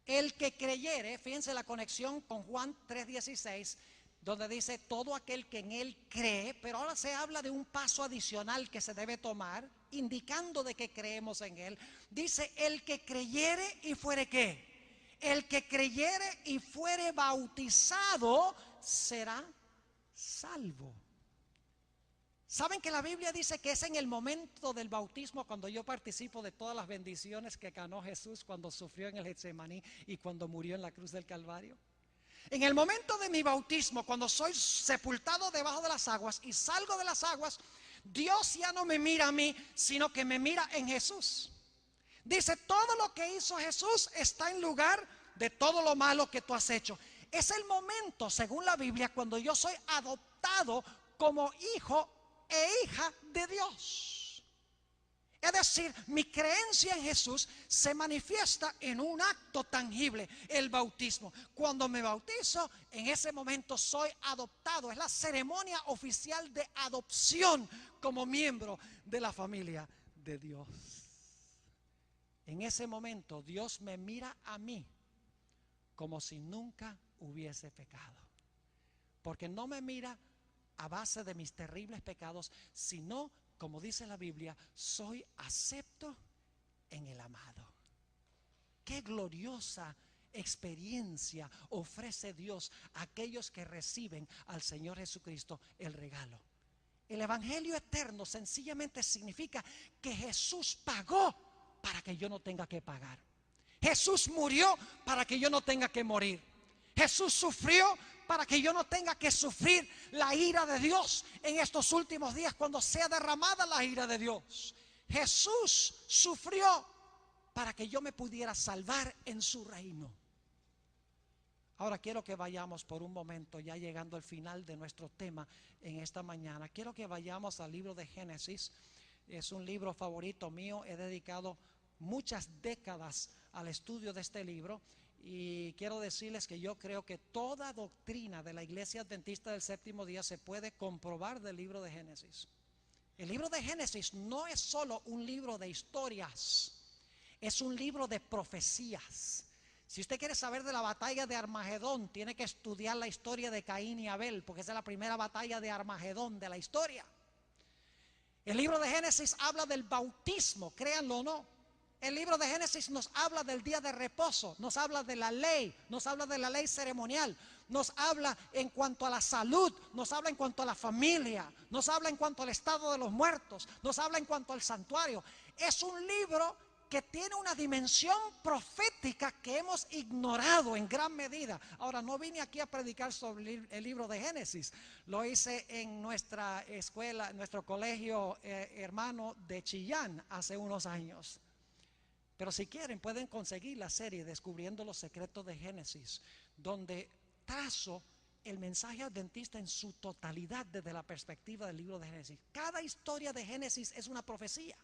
El que creyere, fíjense la conexión con Juan 3:16, donde dice todo aquel que en Él cree, pero ahora se habla de un paso adicional que se debe tomar, indicando de que creemos en Él. Dice: el que creyere y fuere ¿qué? El que creyere y fuere bautizado será salvo. ¿Saben que la Biblia dice que es en el momento del bautismo cuando yo participo de todas las bendiciones que ganó Jesús cuando sufrió en el Getsemaní y cuando murió en la cruz del Calvario? En el momento de mi bautismo, cuando soy sepultado debajo de las aguas y salgo de las aguas, Dios ya no me mira a mí, sino que me mira en Jesús. Dice: todo lo que hizo Jesús está en lugar de todo lo malo que tú has hecho. Es el momento, según la Biblia, cuando yo soy adoptado como hijo e hija de Dios. Es decir, mi creencia en Jesús se manifiesta en un acto tangible, el bautismo. Cuando me bautizo, en ese momento soy adoptado. Es la ceremonia oficial de adopción como miembro de la familia de Dios. En ese momento Dios me mira a mí como si nunca hubiese pecado. Porque no me mira a base de mis terribles pecados, sino, como dice la Biblia, soy acepto en el amado. Qué gloriosa experiencia ofrece Dios a aquellos que reciben al Señor Jesucristo el regalo. El evangelio eterno sencillamente significa que Jesús pagó para que yo no tenga que pagar. Jesús murió para que yo no tenga que morir. Jesús sufrió para que yo no tenga que sufrir la ira de Dios en estos últimos días cuando sea derramada la ira de Dios. Jesús sufrió para que yo me pudiera salvar en su reino. Ahora quiero que vayamos por un momento, ya llegando al final de nuestro tema en esta mañana. Quiero que vayamos al libro de Génesis. Es un libro favorito mío. He dedicado muchas décadas al estudio de este libro. Y quiero decirles que yo creo que toda doctrina de la Iglesia Adventista del Séptimo Día se puede comprobar del libro de Génesis. El libro de Génesis no es solo un libro de historias, es un libro de profecías. Si usted quiere saber de la batalla de Armagedón, tiene que estudiar la historia de Caín y Abel, porque esa es la primera batalla de Armagedón de la historia. El libro de Génesis habla del bautismo, créanlo o no. El libro de Génesis nos habla del día de reposo, nos habla de la ley, nos habla de la ley ceremonial, nos habla en cuanto a la salud, nos habla en cuanto a la familia, nos habla en cuanto al estado de los muertos, nos habla en cuanto al santuario. Es un libro que tiene una dimensión profética que hemos ignorado en gran medida. Ahora, no vine aquí a predicar sobre el libro de Génesis, lo hice en nuestra escuela, en nuestro colegio hermano de Chillán hace unos años. Pero si quieren pueden conseguir la serie Descubriendo los Secretos de Génesis, donde trazo el mensaje adventista en su totalidad desde la perspectiva del libro de Génesis. Cada historia de Génesis es una profecía.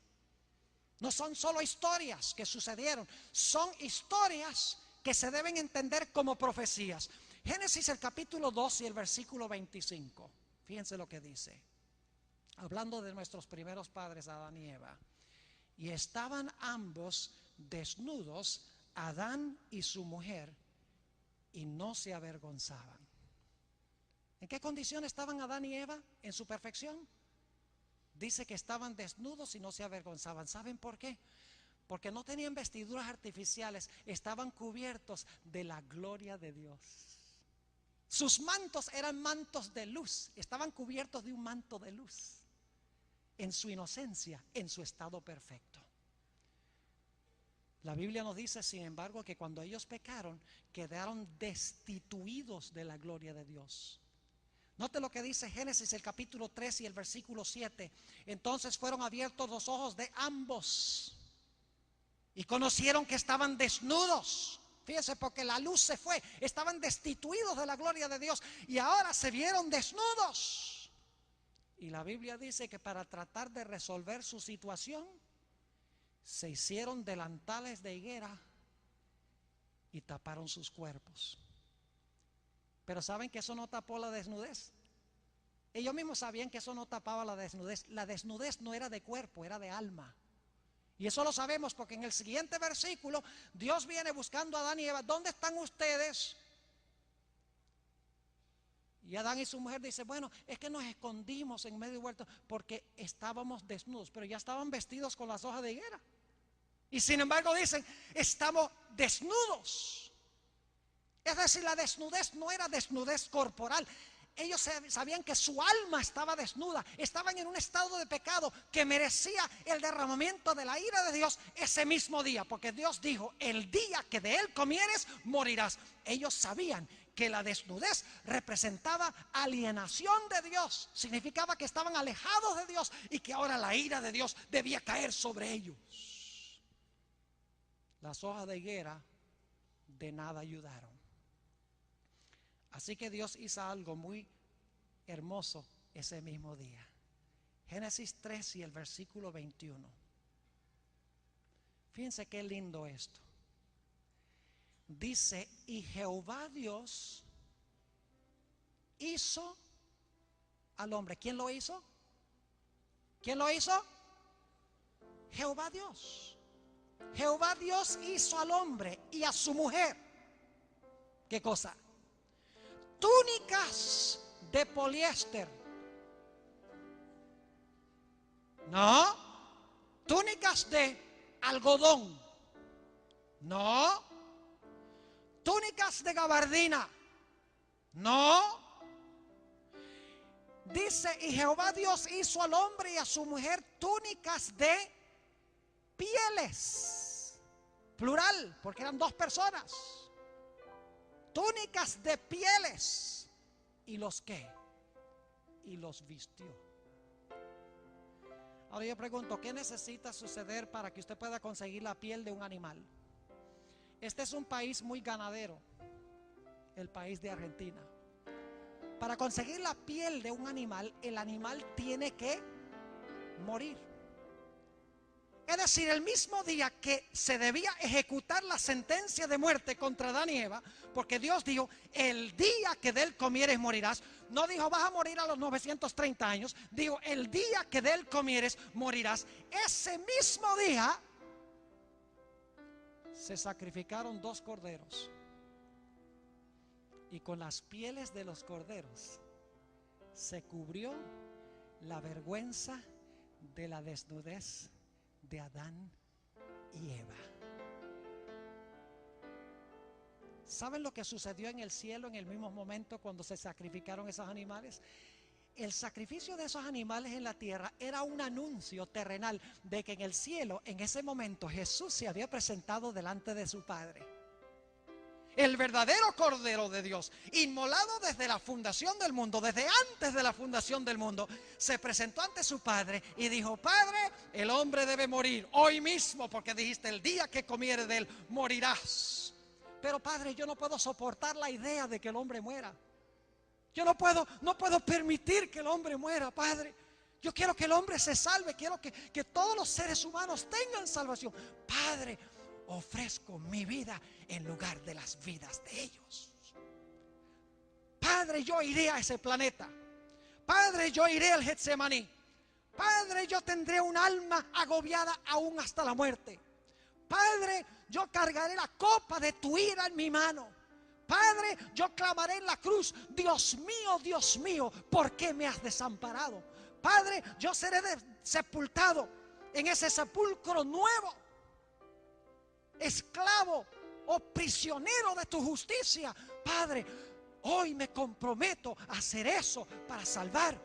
No son solo historias que sucedieron, son historias que se deben entender como profecías. Génesis el capítulo 2 y el versículo 25. Fíjense lo que dice. Hablando de nuestros primeros padres, Adán y Eva. Y estaban ambos desnudos, Adán y su mujer, y no se avergonzaban. ¿En qué condición estaban Adán y Eva en su perfección? Dice que estaban desnudos y no se avergonzaban. ¿Saben por qué? Porque no tenían vestiduras artificiales, estaban cubiertos de la gloria de Dios. Sus mantos eran mantos de luz, estaban cubiertos de un manto de luz. En su inocencia, en su estado perfecto. La Biblia nos dice, sin embargo, que cuando ellos pecaron, quedaron destituidos de la gloria de Dios. Note lo que dice Génesis el capítulo 3 y el versículo 7. Entonces fueron abiertos los ojos de ambos y conocieron que estaban desnudos. Fíjense, porque la luz se fue, estaban destituidos de la gloria de Dios y ahora se vieron desnudos. Y la Biblia dice que para tratar de resolver su situación, se hicieron delantales de higuera y taparon sus cuerpos. Pero ¿saben que eso no tapó la desnudez? Ellos mismos sabían que eso no tapaba la desnudez. La desnudez no era de cuerpo, era de alma. Y eso lo sabemos porque en el siguiente versículo Dios viene buscando a Adán y Eva. ¿Dónde están ustedes? Y Adán y su mujer dicen, bueno, es que nos escondimos en medio del huerto porque estábamos desnudos, pero ya estaban vestidos con las hojas de higuera. Y sin embargo dicen, estamos desnudos. Es decir, la desnudez no era desnudez corporal. Ellos sabían que su alma estaba desnuda, estaban en un estado de pecado que merecía el derramamiento de la ira de Dios ese mismo día, porque Dios dijo, el día que de él comieres, morirás. Ellos sabían que la desnudez representaba alienación de Dios, significaba que estaban alejados de Dios y que ahora la ira de Dios debía caer sobre ellos. Las hojas de higuera de nada ayudaron. Así que Dios hizo algo muy hermoso ese mismo día. Génesis 3 y el versículo 21. Fíjense qué lindo esto. Dice, y Jehová Dios hizo al hombre. ¿Quién lo hizo? ¿Quién lo hizo? Jehová Dios. Jehová Dios hizo al hombre y a su mujer. ¿Qué cosa? Túnicas de poliéster. No. Túnicas de algodón. No. Túnicas de gabardina. No. Dice, y Jehová Dios hizo al hombre y a su mujer túnicas de pieles. Plural, porque eran dos personas. Túnicas de pieles. ¿Y los qué? Y los vistió. Ahora yo pregunto, ¿qué necesita suceder para que usted pueda conseguir la piel de un animal? Este es un país muy ganadero, el país de Argentina. Para conseguir la piel de un animal, el animal tiene que morir. Es decir, el mismo día que se debía ejecutar la sentencia de muerte contra Adán y Eva, porque Dios dijo, el día que de él comieres morirás. No dijo, vas a morir a los 930 años. Dijo, el día que de él comieres morirás. Ese mismo día se sacrificaron 2 corderos. Y con las pieles de los corderos se cubrió la vergüenza de la desnudez de Adán y Eva. ¿Saben lo que sucedió en el cielo en el mismo momento cuando se sacrificaron esos animales? El sacrificio de esos animales en la tierra era un anuncio terrenal de que en el cielo, en ese momento, Jesús se había presentado delante de su Padre. El verdadero Cordero de Dios, inmolado desde la fundación del mundo, desde antes de la fundación del mundo, se presentó ante su Padre y dijo, Padre, el hombre debe morir hoy mismo, porque dijiste, el día que comiere de él, morirás. Pero Padre, yo no puedo soportar la idea de que el hombre muera. Yo no puedo permitir que el hombre muera, Padre. Yo quiero que el hombre se salve, quiero que todos los seres humanos tengan salvación. Padre, ofrezco mi vida en lugar de las vidas de ellos. Padre, yo iré a ese planeta. Padre, yo iré al Getsemaní. Padre, yo tendré un alma agobiada aún hasta la muerte. Padre, yo cargaré la copa de tu ira en mi mano. Padre, yo clamaré en la cruz, Dios mío, ¿por qué me has desamparado? Padre, yo seré sepultado en ese sepulcro nuevo, esclavo o prisionero de tu justicia. Padre, hoy me comprometo a hacer eso para salvar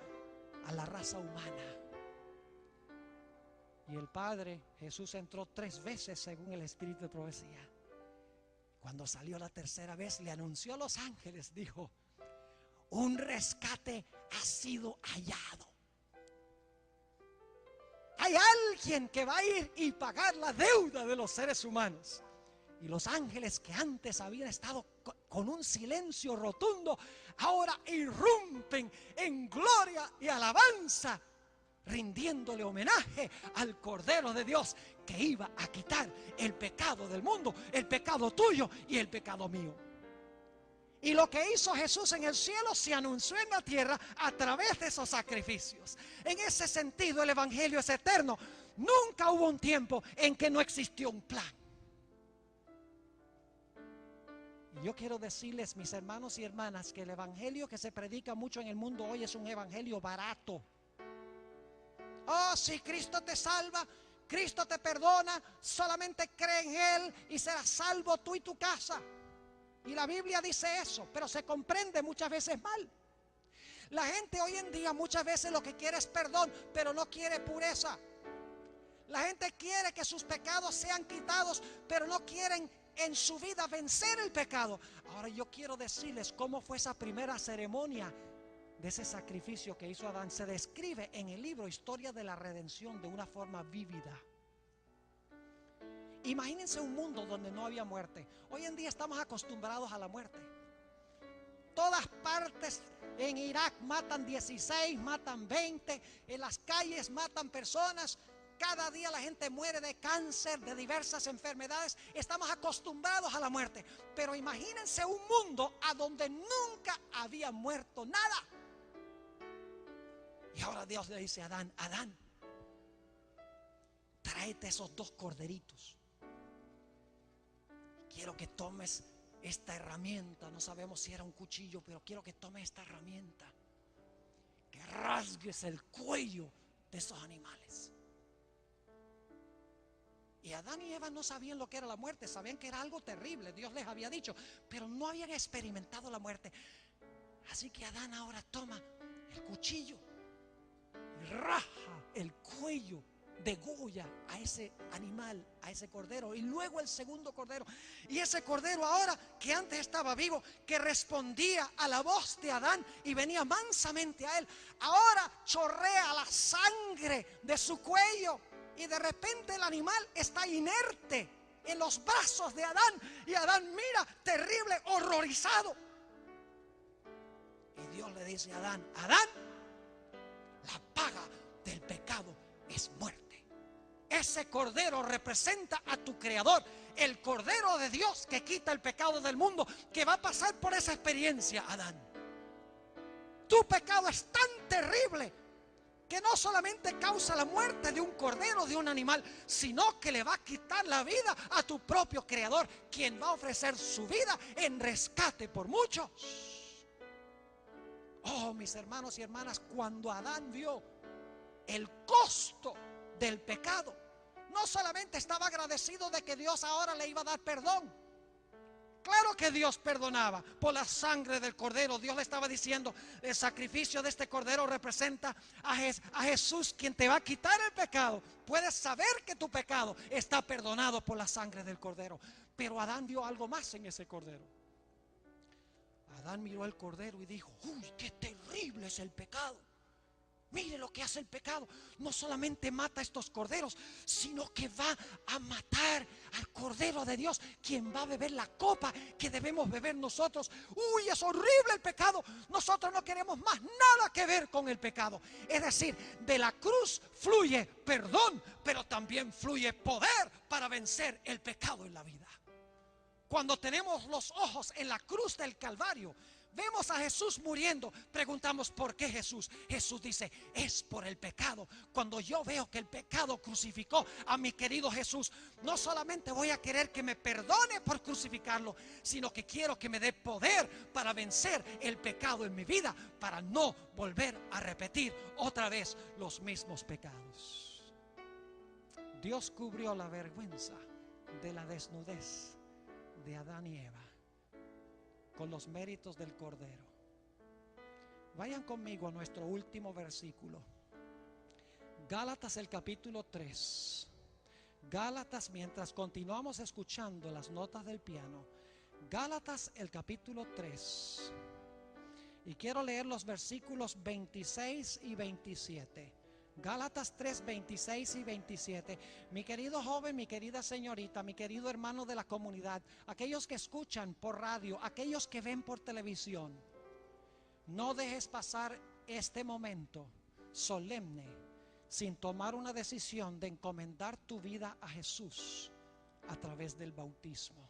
a la raza humana. Y el Padre, Jesús entró 3 veces según el Espíritu de profecía. Cuando salió la tercera vez, le anunció a los ángeles, dijo, un rescate ha sido hallado. Hay alguien que va a ir y pagar la deuda de los seres humanos. Y los ángeles que antes habían estado con un silencio rotundo, ahora irrumpen en gloria y alabanza, rindiéndole homenaje al Cordero de Dios que iba a quitar el pecado del mundo, el pecado tuyo y el pecado mío. Y lo que hizo Jesús en el cielo se anunció en la tierra a través de esos sacrificios. En ese sentido, el evangelio es eterno. Nunca hubo un tiempo en que no existió un plan. Y yo quiero decirles, mis hermanos y hermanas, que el evangelio que se predica mucho en el mundo hoy es un evangelio barato. Oh, si Cristo te salva, Cristo te perdona, solamente cree en Él y serás salvo tú y tu casa. Y la Biblia dice eso, pero se comprende muchas veces mal. La gente hoy en día muchas veces lo que quiere es perdón, pero no quiere pureza. La gente quiere que sus pecados sean quitados, pero no quieren en su vida vencer el pecado. Ahora yo quiero decirles cómo fue esa primera ceremonia de ese sacrificio que hizo Adán. Se describe en el libro Historia de la Redención de una forma vívida. Imagínense un mundo donde no había muerte. Hoy en día estamos acostumbrados a la muerte. Todas partes en Irak matan 16, matan 20, en las calles matan personas. Cada día la gente muere de cáncer, de diversas enfermedades. Estamos acostumbrados a la muerte. Pero imagínense un mundo a donde nunca había muerto nada. Y ahora Dios le dice a Adán: Adán, tráete esos 2 corderitos. Quiero que tomes esta herramienta. No sabemos si era un cuchillo, pero quiero que tomes esta herramienta, que rasgues el cuello de esos animales. Y Adán y Eva no sabían lo que era la muerte. Sabían que era algo terrible, Dios les había dicho, pero no habían experimentado la muerte. Así que Adán ahora toma el cuchillo y raja el cuello, degolla a ese animal, a ese cordero, y luego el segundo cordero. Y ese cordero ahora, que antes estaba vivo, que respondía a la voz de Adán y venía mansamente a él, ahora chorrea la sangre de su cuello. Y de repente el animal está inerte en los brazos de Adán. Y Adán mira terrible, horrorizado. Y Dios le dice a Adán: Adán, la paga del pecado es muerte. Ese cordero representa a tu creador, el cordero de Dios que quita el pecado del mundo, que va a pasar por esa experiencia. Adán, tu pecado es tan terrible que no solamente causa la muerte de un cordero, de un animal, sino que le va a quitar la vida a tu propio creador, quien va a ofrecer su vida en rescate por muchos. Oh, mis hermanos y hermanas, cuando Adán vio el costo del pecado, no solamente estaba agradecido de que Dios ahora le iba a dar perdón. Claro que Dios perdonaba por la sangre del cordero. Dios le estaba diciendo: el sacrificio de este cordero representa a Jesús, quien te va a quitar el pecado. Puedes saber que tu pecado está perdonado por la sangre del cordero. Pero Adán vio algo más en ese cordero. Adán miró el cordero y dijo: uy, qué terrible es el pecado. Mire lo que hace el pecado. No solamente mata a estos corderos, sino que va a matar al cordero de Dios, quien va a beber la copa que debemos beber nosotros. Uy, es horrible el pecado. Nosotros no queremos más nada que ver con el pecado. Es decir, de la cruz fluye perdón, pero también fluye poder para vencer el pecado en la vida. Cuando tenemos los ojos en la cruz del Calvario, vemos a Jesús muriendo, preguntamos: ¿por qué Jesús? Jesús dice: es por el pecado. Cuando yo veo que el pecado crucificó a mi querido Jesús, no solamente voy a querer que me perdone por crucificarlo, sino que quiero que me dé poder para vencer el pecado en mi vida, para no volver a repetir otra vez los mismos pecados. Dios cubrió la vergüenza de la desnudez de Adán y Eva con los méritos del cordero. Vayan conmigo a nuestro último versículo, Gálatas, el capítulo 3. Gálatas, mientras continuamos escuchando las notas del piano, Gálatas, el capítulo 3. Y quiero leer los versículos 26 y 27. Gálatas 3, 26 y 27. Mi querido joven, mi querida señorita, mi querido hermano de la comunidad, aquellos que escuchan por radio, aquellos que ven por televisión, no dejes pasar este momento solemne sin tomar una decisión de encomendar tu vida a Jesús a través del bautismo.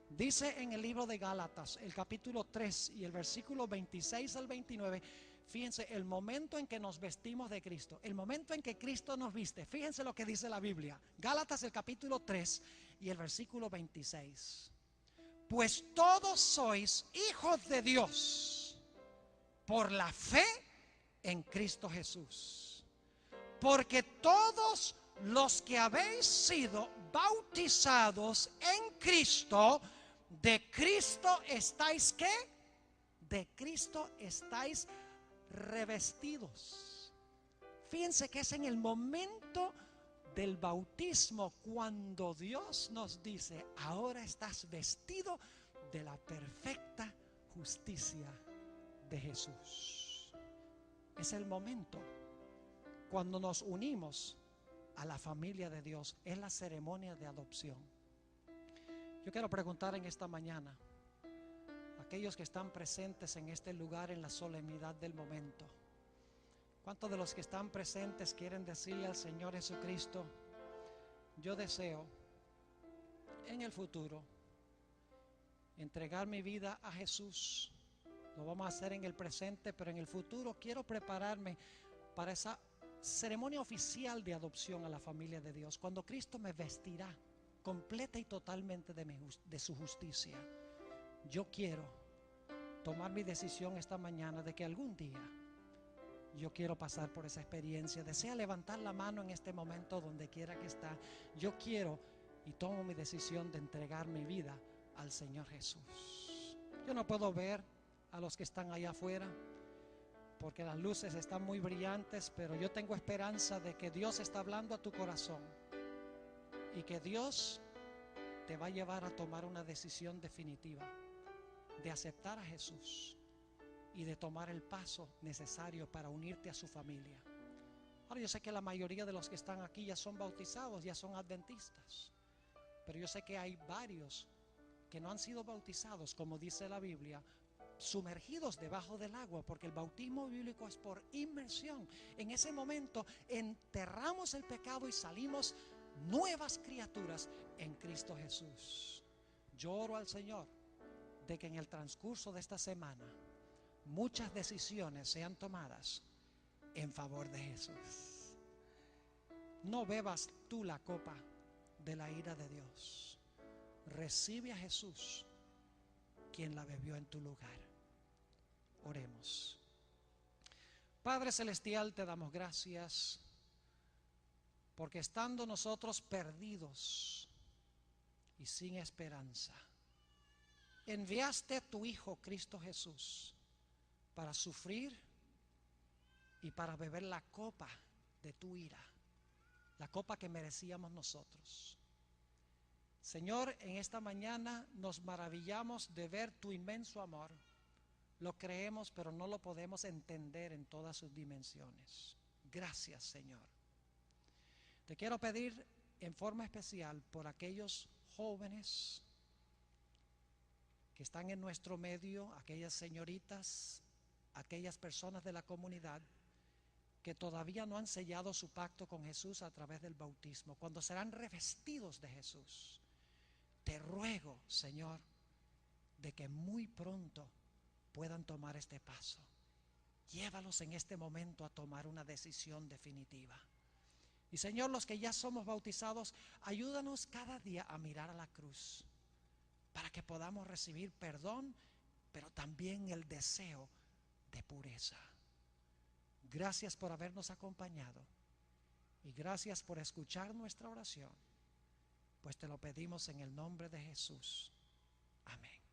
Dice en el libro de Gálatas, el capítulo 3 y el versículo 26 al 29, fíjense el momento en que nos vestimos de Cristo, el momento en que Cristo nos viste. Fíjense lo que dice la Biblia, Gálatas, el capítulo 3 y el versículo 26. Pues todos sois hijos de Dios por la fe en Cristo Jesús. Porque todos los que habéis sido bautizados en Cristo, de Cristo estáis, ¿qué? De Cristo estáis revestidos. Fíjense que es en el momento del bautismo cuando Dios nos dice: ahora estás vestido de la perfecta justicia de Jesús. Es el momento cuando nos unimos a la familia de Dios. Es la ceremonia de adopción. Yo quiero preguntar en esta mañana, aquellos que están presentes en este lugar en la solemnidad del momento, ¿Cuántos de los que están presentes quieren decirle al Señor Jesucristo: yo deseo en el futuro entregar mi vida a Jesús? Lo vamos a hacer en el presente, pero en el futuro quiero prepararme para esa ceremonia oficial de adopción a la familia de Dios, cuando Cristo me vestirá completa y totalmente de su justicia. Yo quiero tomar mi decisión esta mañana de que algún día yo quiero pasar por esa experiencia. Desea levantar la mano en este momento donde quiera que está. Yo quiero y tomo mi decisión de entregar mi vida al Señor Jesús. Yo no puedo ver a los que están allá afuera porque las luces están muy brillantes, pero yo tengo esperanza de que Dios está hablando a tu corazón y que Dios te va a llevar a tomar una decisión definitiva de aceptar a Jesús y de tomar el paso necesario para unirte a su familia. Ahora, yo sé que la mayoría de los que están aquí ya son bautizados, ya son adventistas, pero yo sé que hay varios que no han sido bautizados, como dice la Biblia, sumergidos debajo del agua, porque el bautismo bíblico es por inmersión. En ese momento enterramos el pecado y salimos nuevas criaturas en Cristo Jesús. Yo oro al Señor de que en el transcurso de esta semana muchas decisiones sean tomadas en favor de Jesús. No bebas tú la copa de la ira de Dios. Recibe a Jesús, quien la bebió en tu lugar. Oremos. Padre celestial, te damos gracias porque estando nosotros perdidos y sin esperanza, enviaste a tu Hijo Cristo Jesús para sufrir y para beber la copa de tu ira, la copa que merecíamos nosotros. Señor, en esta mañana nos maravillamos de ver tu inmenso amor. Lo creemos, pero no lo podemos entender en todas sus dimensiones. Gracias, Señor. Te quiero pedir en forma especial por aquellos jóvenes que están en nuestro medio, aquellas señoritas, aquellas personas de la comunidad que todavía no han sellado su pacto con Jesús a través del bautismo. Cuando serán revestidos de Jesús, te ruego, Señor, de que muy pronto puedan tomar este paso. Llévalos en este momento a tomar una decisión definitiva. Y Señor, los que ya somos bautizados, ayúdanos cada día a mirar a la cruz para que podamos recibir perdón, pero también el deseo de pureza. Gracias por habernos acompañado y gracias por escuchar nuestra oración, pues te lo pedimos en el nombre de Jesús. Amén.